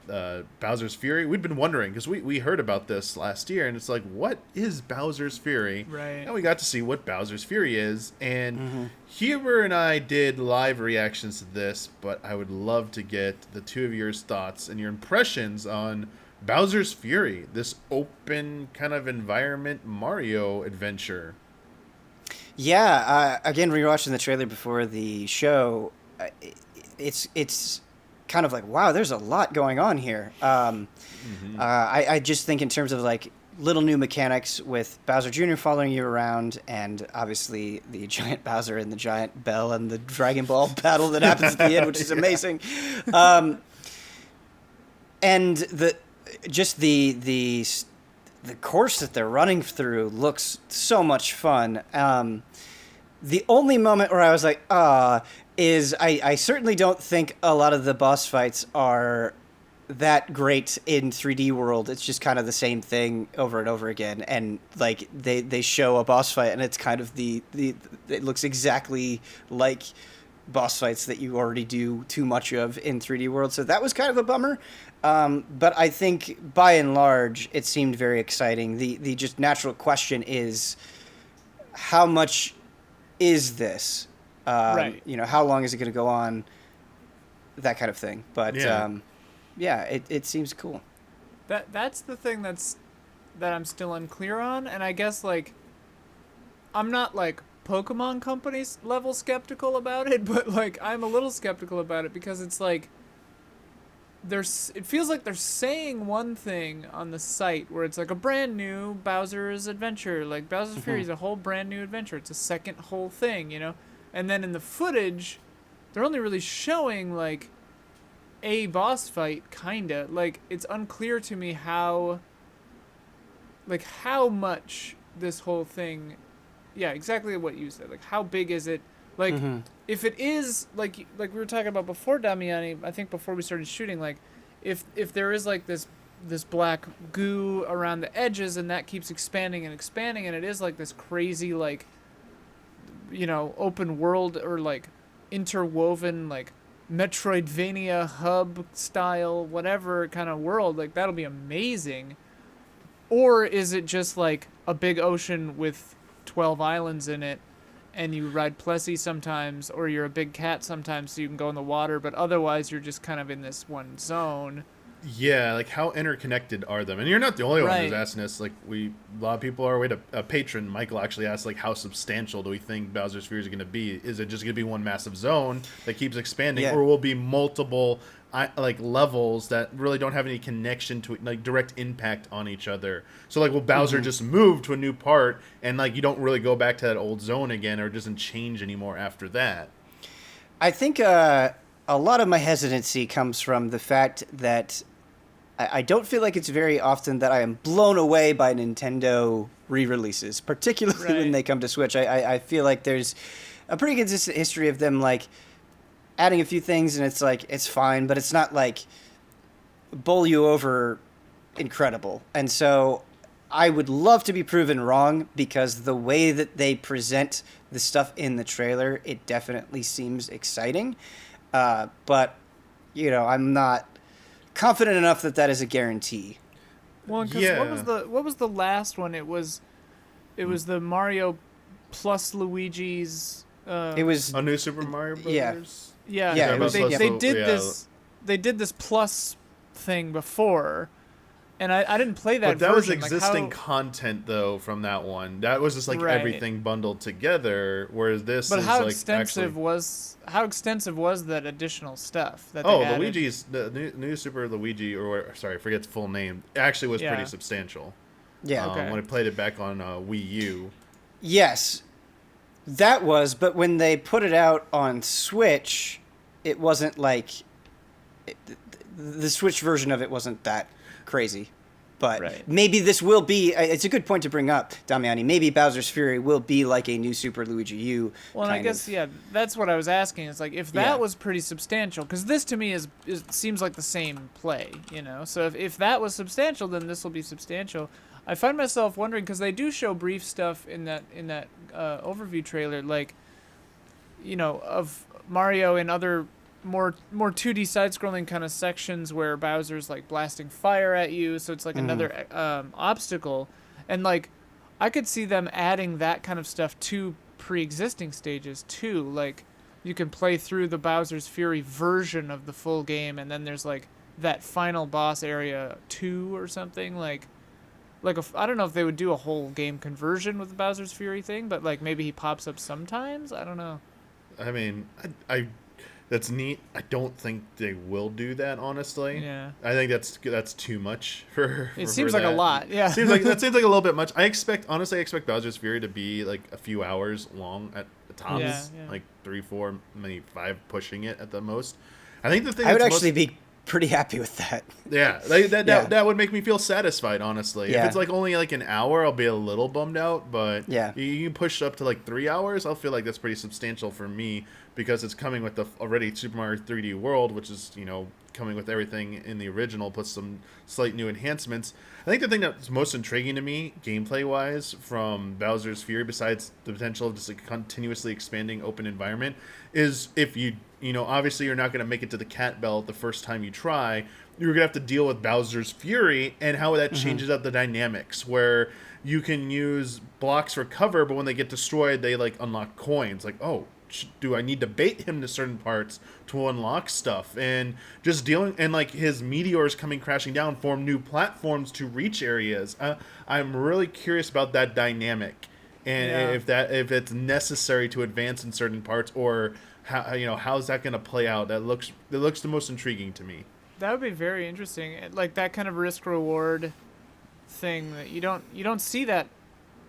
Bowser's Fury. We'd been wondering, because we heard about this last year, and it's like, what is Bowser's Fury? Right. And we got to see what Bowser's Fury is. And Huber and I did live reactions to this, but I would love to get the two of your thoughts and your impressions on Bowser's Fury, this open kind of environment Mario adventure. Yeah, again, rewatching the trailer before the show, it's kind of like, wow, there's a lot going on here. I just think in terms of like little new mechanics with Bowser Jr. following you around, and obviously the giant Bowser and the giant bell and the Dragon Ball battle that happens at the end, which is amazing. And the course that they're running through looks so much fun. The only moment where I was like, is I certainly don't think a lot of the boss fights are that great in 3D World. It's just kind of the same thing over and over again. And like they show a boss fight and it's kind of it looks exactly like boss fights that you already do too much of in 3D World. So that was kind of a bummer. But I think by and large, it seemed very exciting. The just natural question is, how much is this? Right. You know, how long is it going to go on? That kind of thing. But it seems cool. That's the thing that I'm still unclear on, and I guess like I'm not like Pokemon Company's level skeptical about it, but like I'm a little skeptical about it because it's like it feels like they're saying one thing on the site where it's like a brand new Bowser's Adventure, like Bowser's Fury is a whole brand new adventure. It's a second whole thing, you know? And then in the footage, they're only really showing like a boss fight, kinda. Like it's unclear to me how much this whole thing, yeah, exactly what you said. Like how big is it? Like if it is like we were talking about before, Damiani, I think before we started shooting, like if there is like this black goo around the edges and that keeps expanding and expanding and it is like this crazy like, you know, open world or like interwoven like Metroidvania hub style whatever kind of world, like that'll be amazing. Or is it just like a big ocean with 12 islands in it and you ride Plessy sometimes, or you're a big cat sometimes so you can go in the water, but otherwise you're just kind of in this one zone? Yeah, like how interconnected are them? And you're not the only one who's Right. asking this. Like a lot of people are. We had a patron, Michael, actually asked like, how substantial do we think Bowser's Fury is going to be? Is it just going to be one massive zone that keeps expanding, or will be multiple like levels that really don't have any connection to like direct impact on each other? So like, will Bowser just move to a new part and like you don't really go back to that old zone again, or it doesn't change anymore after that? I think a lot of my hesitancy comes from the fact that I don't feel like it's very often that I am blown away by Nintendo re-releases, particularly when they come to Switch. I feel like there's a pretty consistent history of them like adding a few things and it's like it's fine, but it's not like bowl you over incredible. And so I would love to be proven wrong, because the way that they present the stuff in the trailer, it definitely seems exciting. But you know, I'm not confident enough that that is a guarantee. Well, because what was the last one? It was the Mario plus Luigi's. It was a new Super Mario Brothers. Yeah. They did this plus thing before, and I didn't play that. But that was version. existing content though from that one. That was just like everything bundled together. Whereas this. But is how like extensive was that additional stuff that they added? Luigi's the new Super Luigi, or sorry, I forget the full name. Actually, was pretty substantial. Yeah. When I played it back on Wii U. Yes, that was. But when they put it out on Switch, it wasn't like the Switch version of it wasn't that crazy. But maybe this will be. It's a good point to bring up, Damiani. Maybe Bowser's Fury will be like a new Super Luigi U. Well, I guess that's what I was asking. It's like if that was pretty substantial, because this to me seems like the same play, you know. So if that was substantial, then this will be substantial. I find myself wondering, because they do show brief stuff in that overview trailer, like, of Mario and other more 2D side-scrolling kind of sections where Bowser's like blasting fire at you, so it's like another obstacle, and like I could see them adding that kind of stuff to pre-existing stages too. Like you can play through the Bowser's Fury version of the full game, and then there's like that final boss area 2 or something, I don't know if they would do a whole game conversion with the Bowser's Fury thing, but like maybe he pops up sometimes. I don't know. I mean, I that's neat. I don't think they will do that, honestly. Yeah. I think that's too much for. It seems like a lot. Yeah. Seems like a little bit much. I expect Bowser's Fury to be like a few hours long at the tops, Yeah. like 3, 4, maybe 5, pushing it at the most. I think the thing I would actually be pretty happy with that. Yeah, that would make me feel satisfied, honestly. Yeah. If it's like only like an hour, I'll be a little bummed out, but Yeah. you can push up to like 3 hours, I'll feel like that's pretty substantial for me, because it's coming with the already Super Mario 3D World, which is, coming with everything in the original, plus some slight new enhancements. I think the thing that's most intriguing to me, gameplay-wise, from Bowser's Fury, besides the potential of just a continuously expanding open environment, is if obviously you're not going to make it to the cat bell the first time you try, you're going to have to deal with Bowser's Fury, and how that changes up the dynamics, where you can use blocks for cover, but when they get destroyed, they like unlock coins. Like, oh, do I need to bait him to certain parts to unlock stuff? And just dealing, and like his meteors coming crashing down form new platforms to reach areas. I'm really curious about that dynamic, and if it's necessary to advance in certain parts, or how's that going to play out. That looks the most intriguing to me. That would be very interesting. Like that kind of risk reward thing that you don't see that.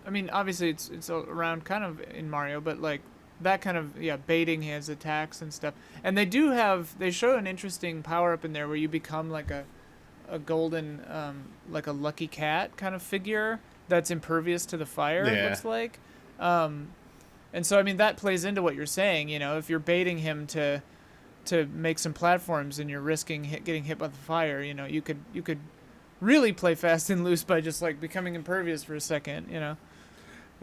I mean, obviously it's around kind of in Mario, but like that kind of baiting his attacks and stuff. And they show an interesting power up in there where you become like a golden like a lucky cat kind of figure that's impervious to the fire. Yeah. It looks like. And so I mean that plays into what you're saying. If you're baiting him to make some platforms and you're risking getting hit by the fire, you could really play fast and loose by just like becoming impervious for a second.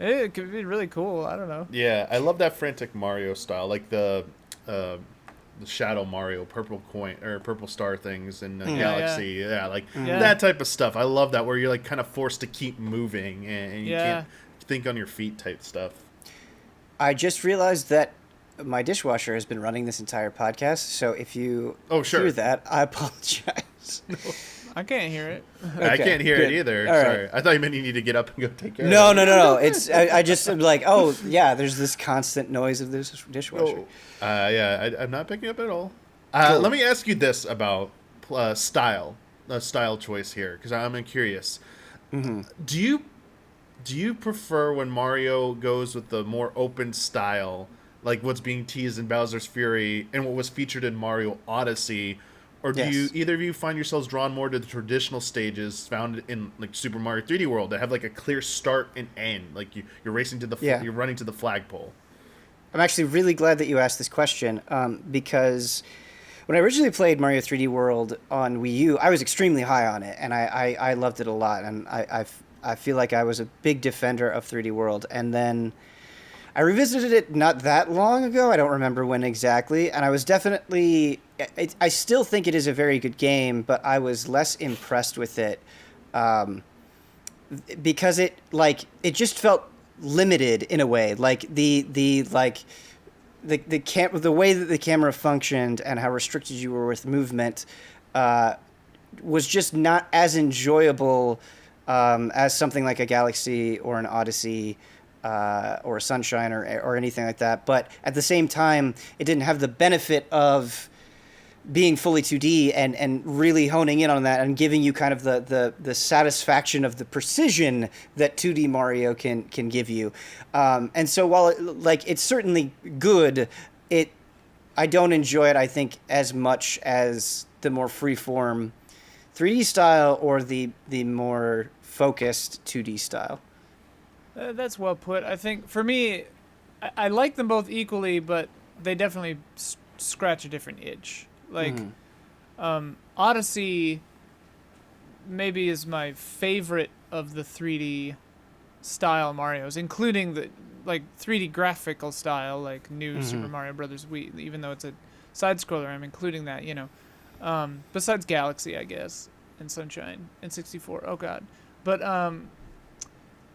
It could be really cool. I don't know. Yeah, I love that frantic Mario style, like the Shadow Mario, purple coin or purple star things in Galaxy. Yeah, that type of stuff. I love that, where you're like kind of forced to keep moving and you can't think on your feet type stuff. I just realized that my dishwasher has been running this entire podcast, so if you hear that, I apologize. I can't hear it. Okay, I can't hear it either. All Sorry. right. I thought you meant you need to get up and go take care of it. No. It's I just am like, oh yeah, there's this constant noise of this dishwasher. I'm not picking up at all. Cool. Let me ask you this about style choice here, because I'm curious. Mm-hmm. Do you prefer when Mario goes with the more open style, like what's being teased in Bowser's Fury and what was featured in Mario Odyssey? Or do either of you find yourselves drawn more to the traditional stages found in like Super Mario 3D World that have like a clear start and end? Like you're racing to you're running to the flagpole. I'm actually really glad that you asked this question, because when I originally played Mario 3D World on Wii U, I was extremely high on it, and I loved it a lot, and I feel like I was a big defender of 3D World, and then I revisited it not that long ago. I don't remember when exactly, and I was definitely... I still think it is a very good game, but I was less impressed with it because it just felt limited in a way. Like the way that the camera functioned and how restricted you were with movement was just not as enjoyable as something like a Galaxy or an Odyssey. Or a Sunshine or anything like that. But at the same time, it didn't have the benefit of being fully 2D and really honing in on that and giving you kind of the satisfaction of the precision that 2D Mario can give you. And so while it's certainly good, I don't enjoy it, I think, as much as the more freeform 3D style or the more focused 2D style. That's well put. I think for me, I like them both equally, but they definitely scratch a different itch. Like, Odyssey maybe is my favorite of the 3D style Marios, including the like 3D graphical style, like new Super Mario Brothers Wii. Even though it's a side scroller, I'm including that. Besides Galaxy, I guess, and Sunshine and 64. Oh God, but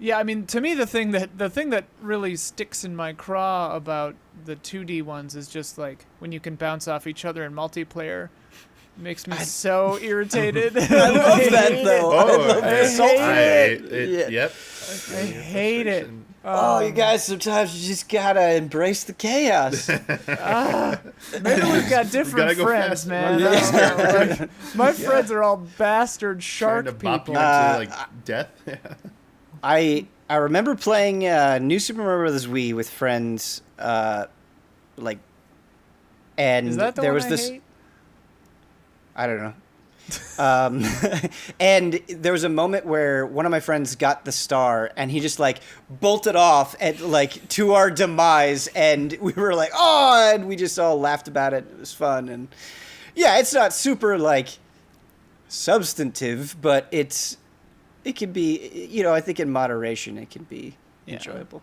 yeah, I mean, to me, the thing that really sticks in my craw about the 2D ones is just like when you can bounce off each other in multiplayer. Makes me so irritated. I love that though. Oh, I love it. Yeah. Yep. I hate it. Oh, you guys, sometimes you just gotta embrace the chaos. Maybe we've got different gotta go friends, fast. man. Yeah. I don't know. Like, my friends are all bastard Trying shark to bop you people. into like death. I remember playing New Super Mario Bros. Wii with friends, like, and Is that the there one was I this. hate? I don't know. And there was a moment where one of my friends got the star and he just like bolted off at like to our demise, and we were like, oh, and we just all laughed about it. It was fun. And yeah, it's not super like substantive, but it can be, I think in moderation it can be enjoyable.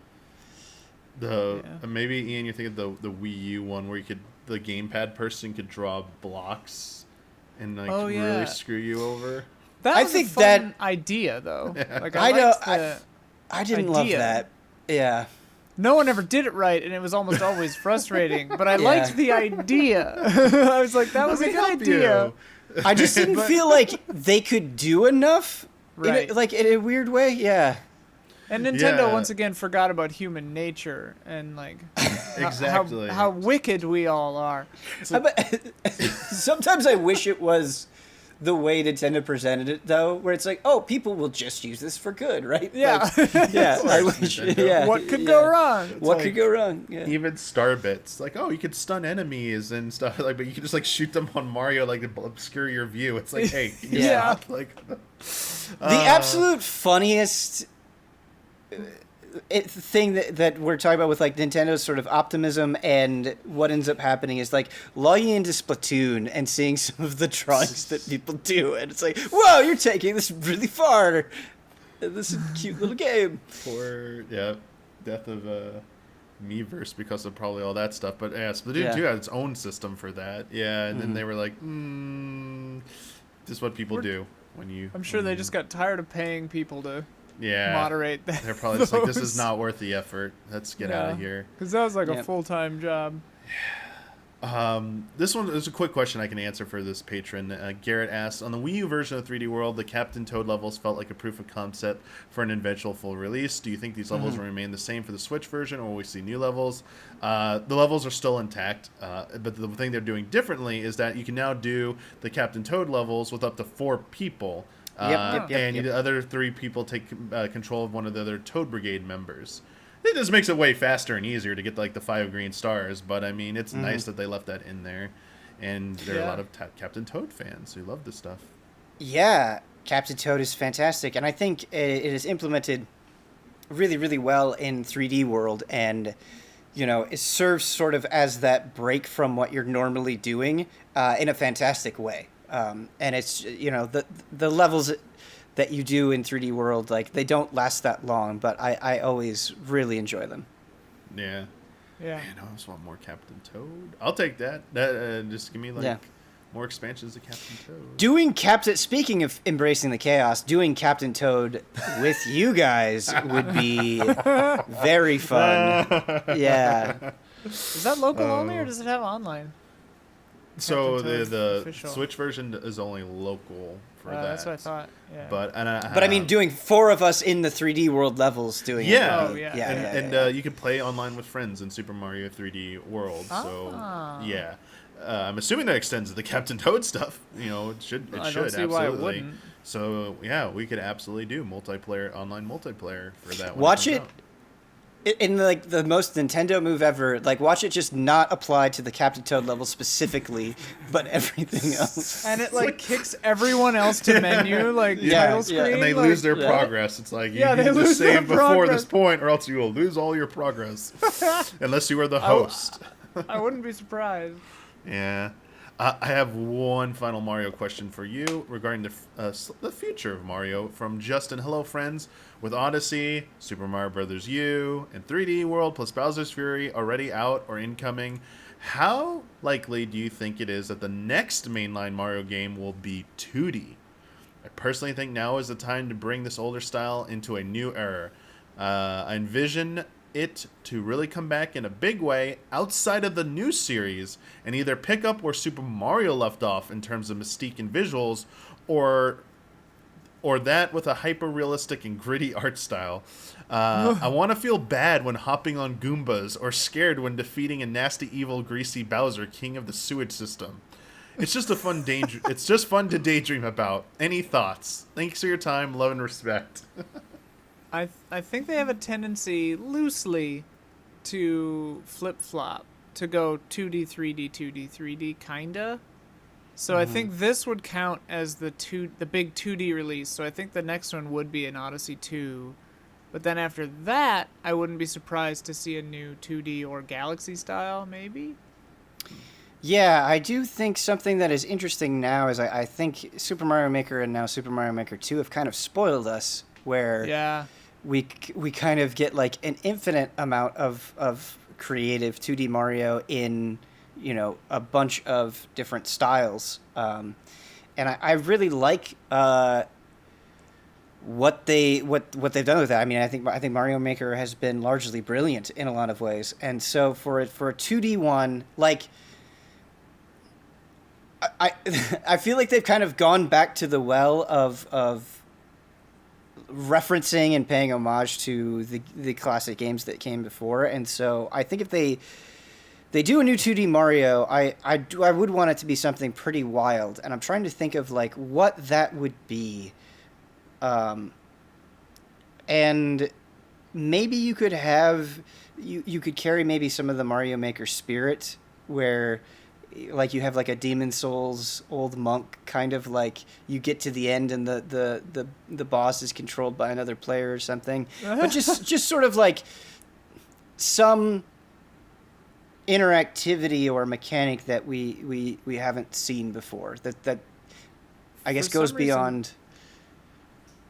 Maybe Ian, you think of the Wii U one where the gamepad person could draw blocks and like really screw you over. That I was think a fun idea though. Like I liked know, the I didn't love idea. that. Yeah. No one ever did it right, and it was almost always frustrating. But I Yeah. liked the idea. I was like, that was a good idea. I just didn't feel like they could do enough. Right. In a weird way. Yeah. And Nintendo Yeah. once again forgot about human nature and like Exactly. how wicked we all are. Sometimes I wish it was the way Nintendo presented it, though, where it's like, oh, people will just use this for good, right? Yeah. Like, yeah. I course, wish. Nintendo. Yeah. What could yeah. go wrong? What like- could go wrong? Yeah. Even star bits, like, oh, you could stun enemies and stuff, like, but you can just like shoot them on Mario, like to obscure your view. It's like, hey, can you Yeah. stop? Like, The absolute funniest thing that we're talking about with like Nintendo's sort of optimism and what ends up happening is like logging into Splatoon and seeing some of the drawings that people do, and it's like, whoa, you're taking this really far. This is a cute little game. poor death of Miiverse because of probably all that stuff. But Splatoon 2 had its own system for that. Yeah, and then they were like, this is what people do when you. I'm sure they just got tired of paying people to moderate that. They're probably just like, this is not worth the effort. Let's get out of here. Because that was like a Yep. full-time job. This one is a quick question I can answer for this patron. Garrett asks, on the Wii U version of 3D World, the Captain Toad levels felt like a proof of concept for an eventual full release. Do you think these levels will remain the same for the Switch version, or will we see new levels? The levels are still intact, but the thing they're doing differently is that you can now do the Captain Toad levels with up to 4 people. And the other 3 people take control of one of the other Toad Brigade members. It just makes it way faster and easier to get like the 5 green stars, but I mean, it's nice that they left that in there, and there are a lot of Captain Toad fans who love this stuff. Yeah, Captain Toad is fantastic, and I think it is implemented really, really well in 3D World, and it serves sort of as that break from what you're normally doing in a fantastic way. And it's the levels that you do in 3D World, like, they don't last that long, but I always really enjoy them. Yeah. Yeah. Man, I just want more Captain Toad. I'll take that. Just give me more expansions of Captain Toad. Speaking of embracing the chaos, doing Captain Toad with you guys would be very fun. Yeah. Is that local only, or does it have online? So Captain Toad the official. Switch version is only local for that. That's what I thought. Yeah. But I mean, doing 4 of us in the 3D World levels doing it. Oh, yeah. And you can play online with friends in Super Mario 3D World. So yeah, I'm assuming that extends to the Captain Toad stuff. It should. I don't see absolutely. why it wouldn't. So yeah, we could absolutely do online multiplayer for that. Watch it in like the most Nintendo move ever. Like, watch it just not apply to the Captain Toad level specifically, but everything else. And it like kicks everyone else to menu title screen. And they lose their progress. It's like, you they need to lose their save before progress. this point, or else you will lose all your progress. Unless you are the host. I wouldn't be surprised. Yeah. I have one final Mario question for you regarding the future of Mario from Justin. Hello, friends. With Odyssey, Super Mario Bros. U, and 3D World plus Bowser's Fury already out or incoming, how likely do you think it is that the next mainline Mario game will be 2D? I personally think now is the time to bring this older style into a new era. I envision it to really come back in a big way outside of the new series and either pick up where Super Mario left off in terms of mystique and visuals, or that with a hyper-realistic and gritty art style. I want to feel bad when hopping on Goombas or scared when defeating a nasty, evil, greasy Bowser, king of the sewage system. It's just it's just fun to daydream about. Any thoughts? Thanks for your time, love and respect. I think they have a tendency loosely to flip-flop, to go 2D, 3D, 2D, 3D, kinda. So I think this would count as the big 2D release. So I think the next one would be an Odyssey 2. But then after that, I wouldn't be surprised to see a new 2D or Galaxy style, maybe? Yeah, I do think something that is interesting now is I think Super Mario Maker and now Super Mario Maker 2 have kind of spoiled us, where we kind of get like an infinite amount of creative 2D Mario in, you know, a bunch of different styles. And I really like what they've done with that. I mean, I think Mario Maker has been largely brilliant in a lot of ways. And so for a 2D one, like, I feel like they've kind of gone back to the well of referencing and paying homage to the classic games that came before. And so I think if they do a new 2D Mario, I would want it to be something pretty wild. And I'm trying to think of like what that would be. And maybe you could have you could carry maybe some of the Mario Maker spirit, where like you have like a Demon Souls old monk kind of, like you get to the end and the boss is controlled by another player or something. But just sort of like some interactivity or mechanic that we haven't seen before. That I guess goes beyond.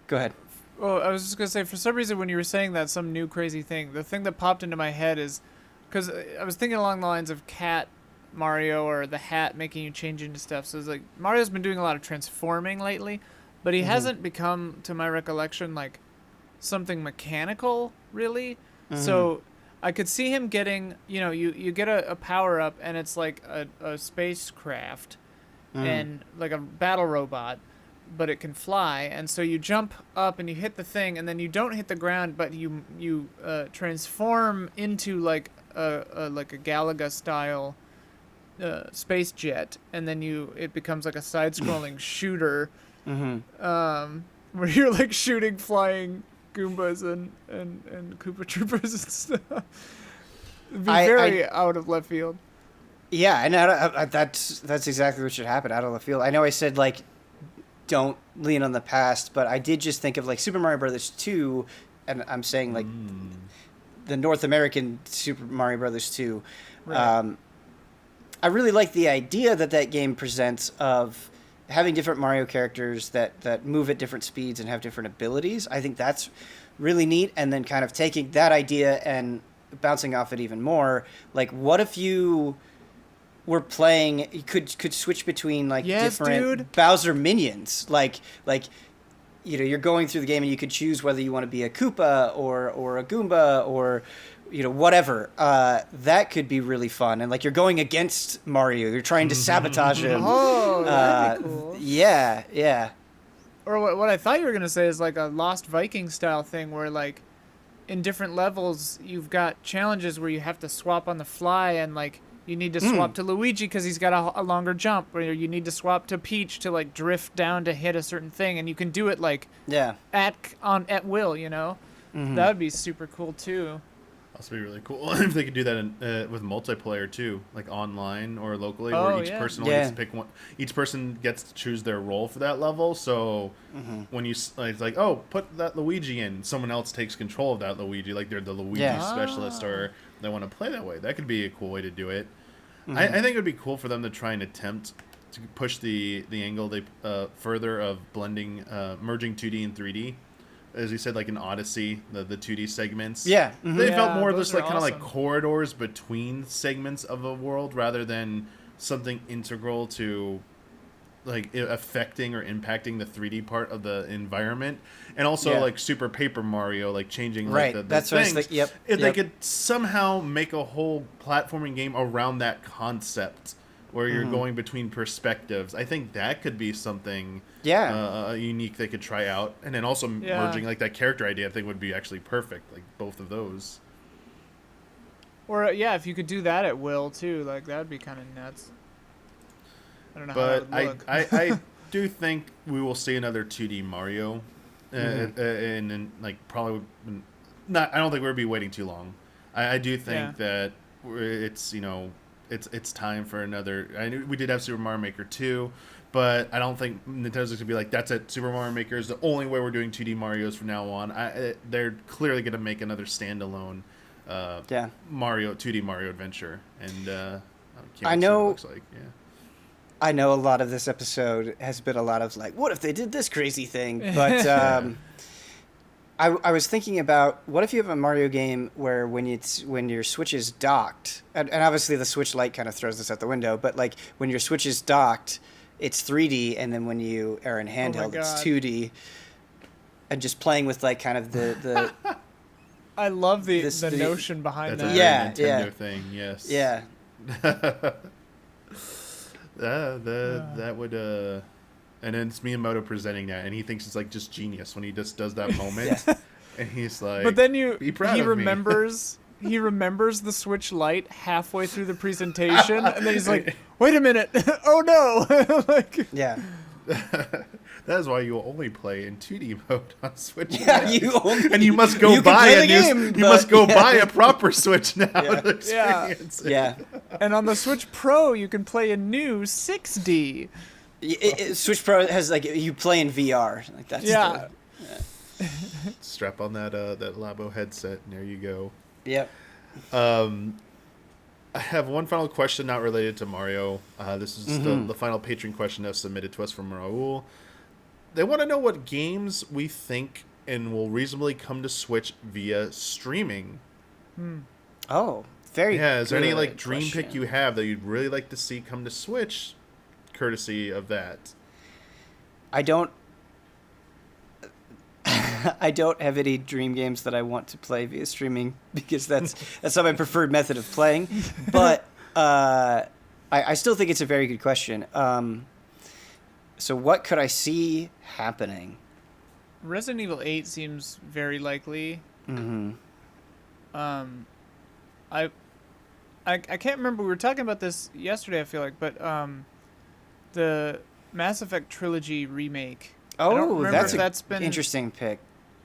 Go ahead. Well, I was just going to say, for some reason, when you were saying that, some new crazy thing, the thing that popped into my head is, because I was thinking along the lines of Cat Mario or the hat making you change into stuff. So it's like, Mario's been doing a lot of transforming lately, but he hasn't become, to my recollection, like something mechanical, really. So I could see him getting, you know, you get a power-up, and it's like a spacecraft and like a battle robot, but it can fly, and so you jump up and you hit the thing, and then you don't hit the ground, but you transform into like a Galaga style space jet, and then it becomes like a side-scrolling shooter, where you're like shooting flying Goombas and Koopa Troopers and stuff. It'd be very out of left field. Yeah, and that's exactly what should happen, out of left field. I know I said like, don't lean on the past, but I did just think of like Super Mario Bros. 2, and I'm saying like the North American Super Mario Bros. 2. Right. I really like the idea that game presents of having different Mario characters that move at different speeds and have different abilities. I think that's really neat, and then kind of taking that idea and bouncing off it even more. Like, what if you were playing, you could switch between like different Bowser minions, like you know, you're going through the game and you could choose whether you want to be a Koopa or a Goomba or, you know, whatever. That could be really fun, and like you're going against Mario, you're trying to sabotage him. Oh, that'd be cool. Yeah. Or what I thought you were gonna say is like a Lost Viking style thing, where like in different levels you've got challenges where you have to swap on the fly, and like you need to swap to Luigi because he's got a longer jump, or you need to swap to Peach to like drift down to hit a certain thing, and you can do it like at will, you know. That would be super cool too. That's be really cool if they could do that with multiplayer too, like online or locally, where each person gets to pick one. Each person gets to choose their role for that level. So when you it's like, oh, put that Luigi in, someone else takes control of that Luigi, like they're the Luigi specialist, or they want to play that way. That could be a cool way to do it. I think it would be cool for them to try and attempt to push the angle they further of blending, merging 2D and 3D. As you said, like in Odyssey, the 2D segments. Yeah. They felt more those just are like kind of like awesome. corridors between segments of a world rather than something integral to like affecting or impacting the 3D part of the environment. And also like Super Paper Mario, like changing like the That's things. what I was thinking. If they could somehow make a whole platforming game around that concept where you're going between perspectives, I think that could be something unique they could try out. And then also merging like that character idea, I think would be actually perfect, like both of those. Or if you could do that at will too, like that would be kind of nuts. I don't know how But that would look. I do think we will see another 2D Mario, and like probably not. I don't think we'll be waiting too long. I do think that it's it's time for another. I knew we did have Super Mario Maker 2, but I don't think Nintendo's going to be like, that's it. Super Mario Maker is the only way we're doing 2D Marios from now on. They're clearly going to make another standalone Mario 2D Mario adventure, and I know. What it looks like. Yeah. I know a lot of this episode has been a lot of like, what if they did this crazy thing? But I was thinking about, what if you have a Mario game where when your Switch is docked, and obviously the Switch Lite kind of throws this out the window, but like when your Switch is docked, it's 3D, and then when you are in handheld, it's 2D, and just playing with like kind of the I love the notion behind that's that. a Nintendo thing. Yes. Yeah. That would and then it's Miyamoto presenting that, and he thinks it's like just genius when he just does that moment, and he's like, but then be proud he of me." remembers he remembers the Switch Lite halfway through the presentation, and then he's like, "Wait a minute! Oh no!" Like, that is why you will only play in 2D mode on Switch. Yeah, and you must go buy a new. You must go buy a proper Switch now to experience it. Yeah. And on the Switch Pro, you can play a new 6D. Switch Pro has like, you play in VR. Like that's Strap on that Labo headset, and there you go. Yep. I have one final question not related to Mario. This is the final Patreon question that was submitted to us from Raul. They want to know what games we think and will reasonably come to Switch via streaming. Oh, very Yeah, is there any like good dream question. pick you have that you'd really like to see come to Switch, courtesy of that? I don't have any dream games that I want to play via streaming because that's not my preferred method of playing. But I still think it's a very good question. So what could I see happening? Resident Evil 8 seems very likely. Mm-hmm. I can't remember. We were talking about this yesterday, I feel like, but the Mass Effect trilogy remake. I don't Oh, remember if that's been interesting pick.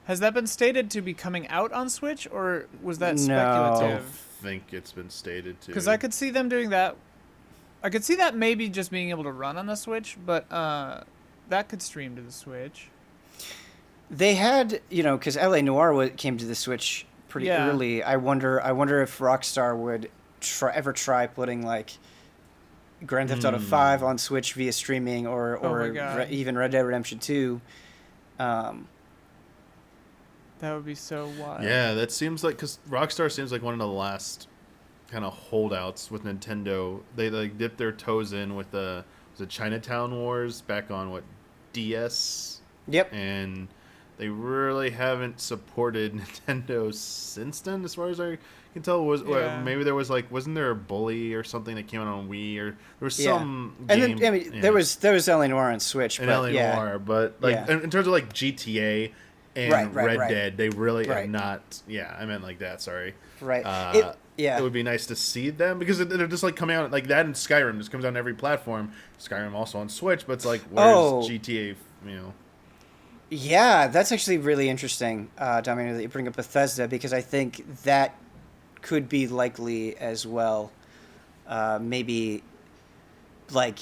Has that been stated to be coming out on Switch, or was that No. I don't speculative? think it's been stated to. Because I could see them doing that. I could see that maybe just being able to run on the Switch, but that could stream to the Switch. They had, because LA Noire came to the Switch pretty early. I wonder if Rockstar would ever try putting like Grand Theft Auto 5 on Switch via streaming, or even Red Dead Redemption 2. That would be so wild. Yeah, that seems like, because Rockstar seems like one of the last kind of holdouts with Nintendo. They like dipped their toes in with the Chinatown Wars back on DS. Yep. And they really haven't supported Nintendo since then, as far as I can tell. Maybe there was like, wasn't there a Bully or something that came out on Wii, or there was some game, and then there was LA Noire on Switch, and but LA Noire, but like in terms of like GTA and Red Dead, they really have not. Yeah, I meant like that. Sorry. Right. It would be nice to see them, because they're just like coming out like that, and Skyrim just comes out on every platform. Skyrim also on Switch, but it's like, where's GTA? Yeah, that's actually really interesting, Damiani, that you bring up Bethesda, because I think that could be likely as well. Maybe like,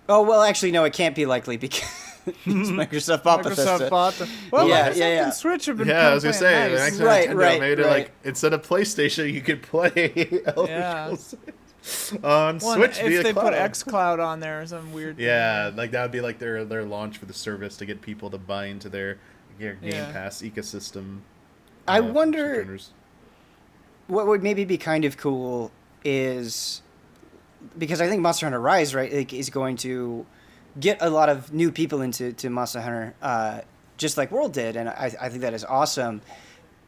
oh well, actually no, it can't be likely because It's Microsoft bought Bethesda. Microsoft bought them. Well, Yeah, Microsoft yeah, yeah. and Switch have been Yeah, I was gonna say, the nice. next Right, Nintendo right, made it right. like instead of PlayStation, you could play Elder Yeah. Scrolls on Well, Switch if via they cloud. put xCloud on there or some weird thing. Yeah, like that would be like their launch for the service to get people to buy into their Game Yeah. Pass ecosystem. I for wonder subscribers. what would maybe be kind of cool is because I think Monster Hunter Rise, right, like, is going to get a lot of new people into Monster Hunter, just like World did, and I think that is awesome.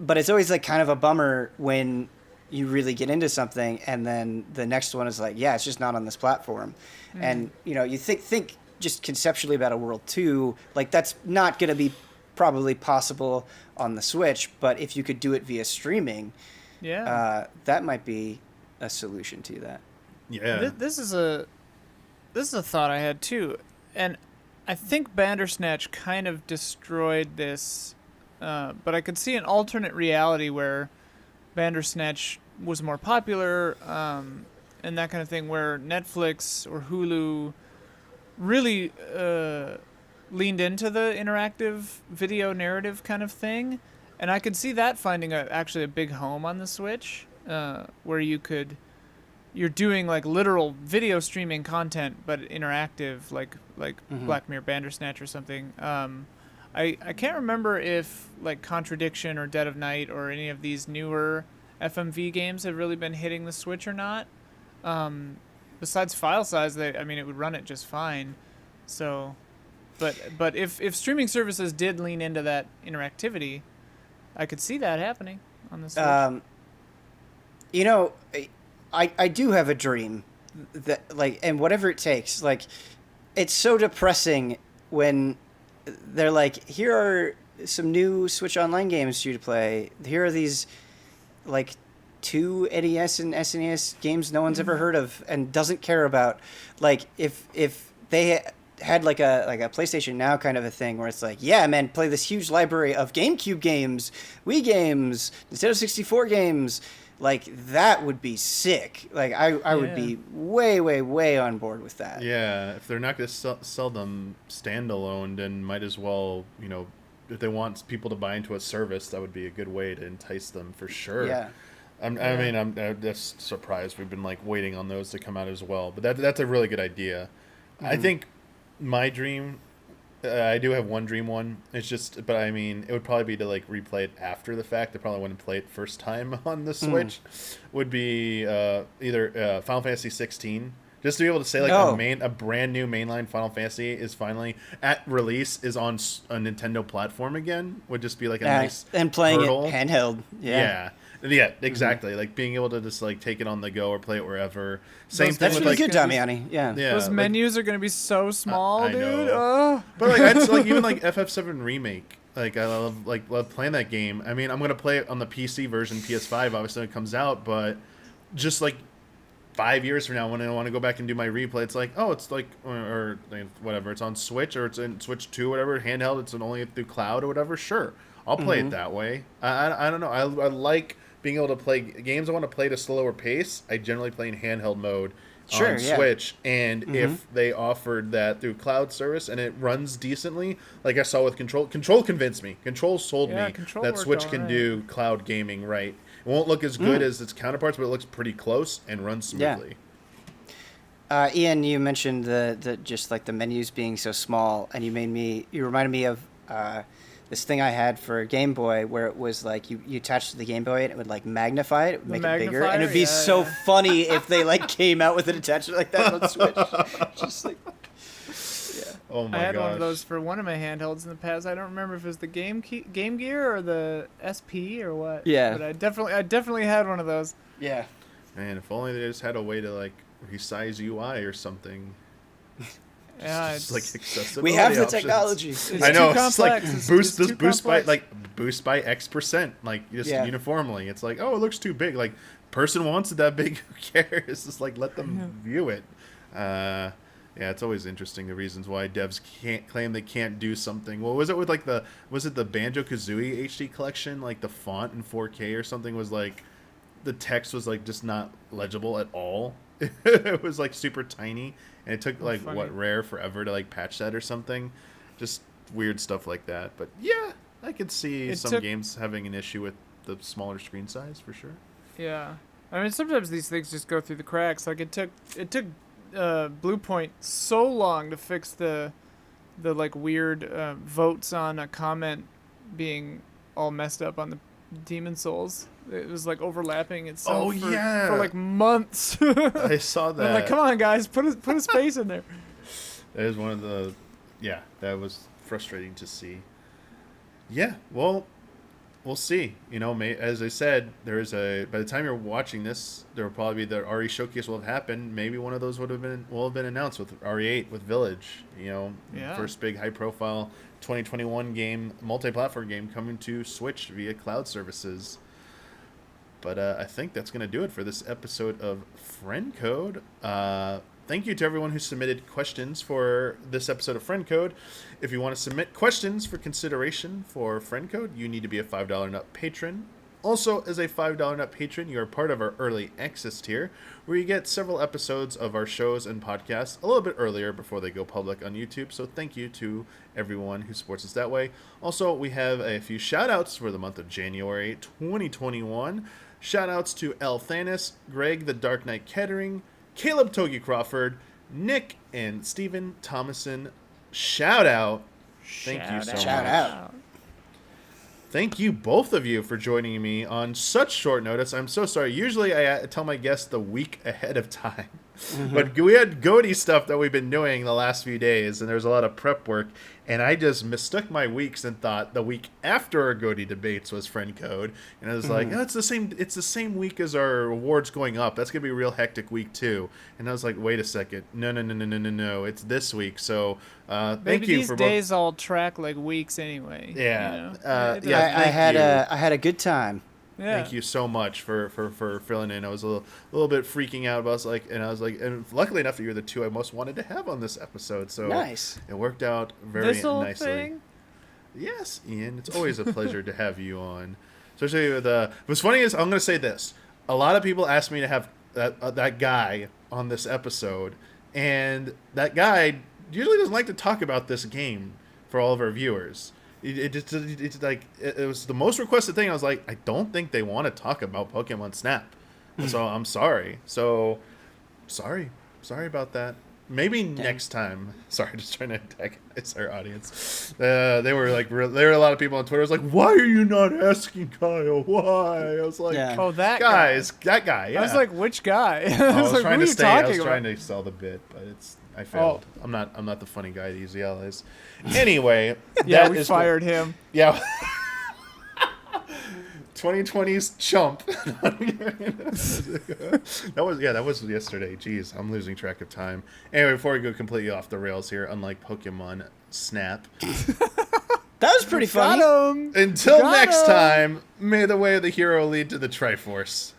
But it's always like kind of a bummer when you really get into something and then the next one is like, yeah, it's just not on this platform. And you think just conceptually about a World 2, like that's not going to be probably possible on the Switch, but if you could do it via streaming, that might be a solution to that. Yeah. This is a thought I had too, and I think Bandersnatch kind of destroyed this, but I could see an alternate reality where Bandersnatch was more popular, and that kind of thing, where Netflix or Hulu really leaned into the interactive video narrative kind of thing, and I could see that finding actually a big home on the Switch, where you're doing like literal video streaming content but interactive, like Black Mirror Bandersnatch or something. I can't remember if like Contradiction or Dead of Night or any of these newer FMV games have really been hitting the Switch or not. Besides file size, it would run it just fine. So, but if streaming services did lean into that interactivity, I could see that happening on the Switch. I do have a dream that, like, and whatever it takes, like, it's so depressing when they're like, here are some new Switch Online games for you to play. Here are these, like, 2 NES and SNES games no one's ever heard of and doesn't care about. Like, if they had like a PlayStation Now kind of a thing where it's like, yeah, man, play this huge library of GameCube games, Wii games, Nintendo 64 games. Like, that would be sick. Like, I would be way, way, way on board with that. Yeah, if they're not going to sell them standalone, then might as well, if they want people to buy into a service, that would be a good way to entice them for sure. Yeah. I'm just surprised we've been like waiting on those to come out as well. But that's a really good idea. Mm-hmm. I think my dream, I do have one dream one. It's just, but it would probably be to like replay it after the fact. I probably wouldn't play it first time on the Switch. Would be either Final Fantasy 16. Just to be able to say like a brand new mainline Final Fantasy is finally at release is on a Nintendo platform again would just be like a nice and playing hurdle. It handheld. Yeah, exactly. Like being able to just like take it on the go or play it wherever. Same thing That's with really like good, Damiani. Yeah. Those menus are gonna be so small, I dude. know. But like I'd like even like FF7 remake. Like I love playing that game. I'm gonna play it on the PC version, PS5 obviously when it comes out, but just like 5 years from now when I want to go back and do my replay, it's like, it's like or whatever, it's on Switch or it's in Switch 2 whatever, handheld, it's only through cloud or whatever, sure. I'll play it that way. I don't know. I like being able to play games I want to play at a slower pace. I generally play in handheld mode on Switch, and if they offered that through cloud service and it runs decently, like I saw with Control convinced me. Control sold me that Switch can do cloud gaming right. It won't look as good as its counterparts, but it looks pretty close and runs smoothly. Ian, you mentioned the just like the menus being so small, and you reminded me of this thing I had for Game Boy where it was like you attached to the Game Boy and it would like magnify it, make it bigger, and it'd be so funny if they like came out with an attachment like that on Switch. Just like, oh my I had gosh. one of those for one of my handhelds in the past. I don't remember if it was the Game Gear or the SP or what. Yeah. But I definitely had one of those. Yeah. Man, if only they just had a way to like resize UI or something. Yeah, it's like accessibility. We have the options. technology. It's I know. too It's like complex. boost by X%, like just uniformly. It's like, it looks too big. Like person wants it that big. Who cares? It's just like let them view it. Yeah, it's always interesting the reasons why devs can't claim they can't do something. What was it with like the Banjo-Kazooie HD collection? Like the font in 4K or something was like the text was like just not legible at all. It was like super tiny, and it took like Rare forever to like patch that or something. just weird stuff like that. But yeah, I could see some games having an issue with the smaller screen size for sure. Yeah, I mean sometimes these things just go through the cracks. Like it took Blue Point so long to fix the like weird votes on a comment being all messed up on the Demon Souls. It was like overlapping itself for like months. I saw that. I'm like, come on, guys, put a space in there. That is one of the, that was frustrating to see. Yeah, well, we'll see. You know, as I said, by the time you're watching this, there will probably be the RE showcase will have happened. Maybe one of those will have been announced with RE8 with Village. You know, first big high profile 2021 game, multi-platform game coming to Switch via cloud services. But I think that's going to do it for this episode of Friend Code. Thank you to everyone who submitted questions for this episode of Friend Code. If you want to submit questions for consideration for Friend Code, you need to be a $5 and up patron. Also, as a $5 and up patron, you are part of our early access tier, where you get several episodes of our shows and podcasts a little bit earlier before they go public on YouTube. So thank you to everyone who supports us that way. Also, we have a few shout-outs for the month of January 2021. Shout-outs to El Thanis, Greg the Dark Knight Kettering, Caleb Togi Crawford, Nick, and Stephen Thomason. Shout out. Thank you so much. Shout out. Thank you, both of you, for joining me on such short notice. I'm so sorry. Usually I tell my guests the week ahead of time. Mm-hmm. But we had Goaty stuff that we've been doing the last few days, and there's a lot of prep work. And I just mistook my weeks and thought the week after our Goaty debates was Friend Code. And I was like, oh, it's the same week as our awards going up. That's going to be a real hectic week, too. And I was like, wait a second. No. It's this week. So thank you for both. These days all track like weeks anyway. Yeah. You know? I had a good time. Yeah. Thank you so much for filling in. I was a little bit freaking out about and luckily enough you're the two I most wanted to have on this episode. So nice. It worked out very this whole nicely. Thing? Yes, Ian. It's always a pleasure to have you on. Especially with what's funny is I'm going to say this. A lot of people ask me to have that guy on this episode, and that guy usually doesn't like to talk about this game for all of our viewers. It was the most requested thing. I was like, I don't think they want to talk about Pokemon Snap. So I'm sorry. Sorry about that. Maybe next time. Sorry, just trying to antagonize our audience. There were a lot of people on Twitter. I was like, why are you not asking Kyle? Why? I was like, oh, that guy. Yeah. I was like, which guy? I was like, trying who to are you stay. I was talking trying about? to sell the bit, but I failed. I'm not the funny guy that usually is. Anyway, yeah, we fired him. Yeah. 2020's chump. that was yesterday. Jeez, I'm losing track of time. Anyway, before we go completely off the rails here, unlike Pokemon Snap. That was pretty funny. Until next time, may the way of the hero lead to the Triforce.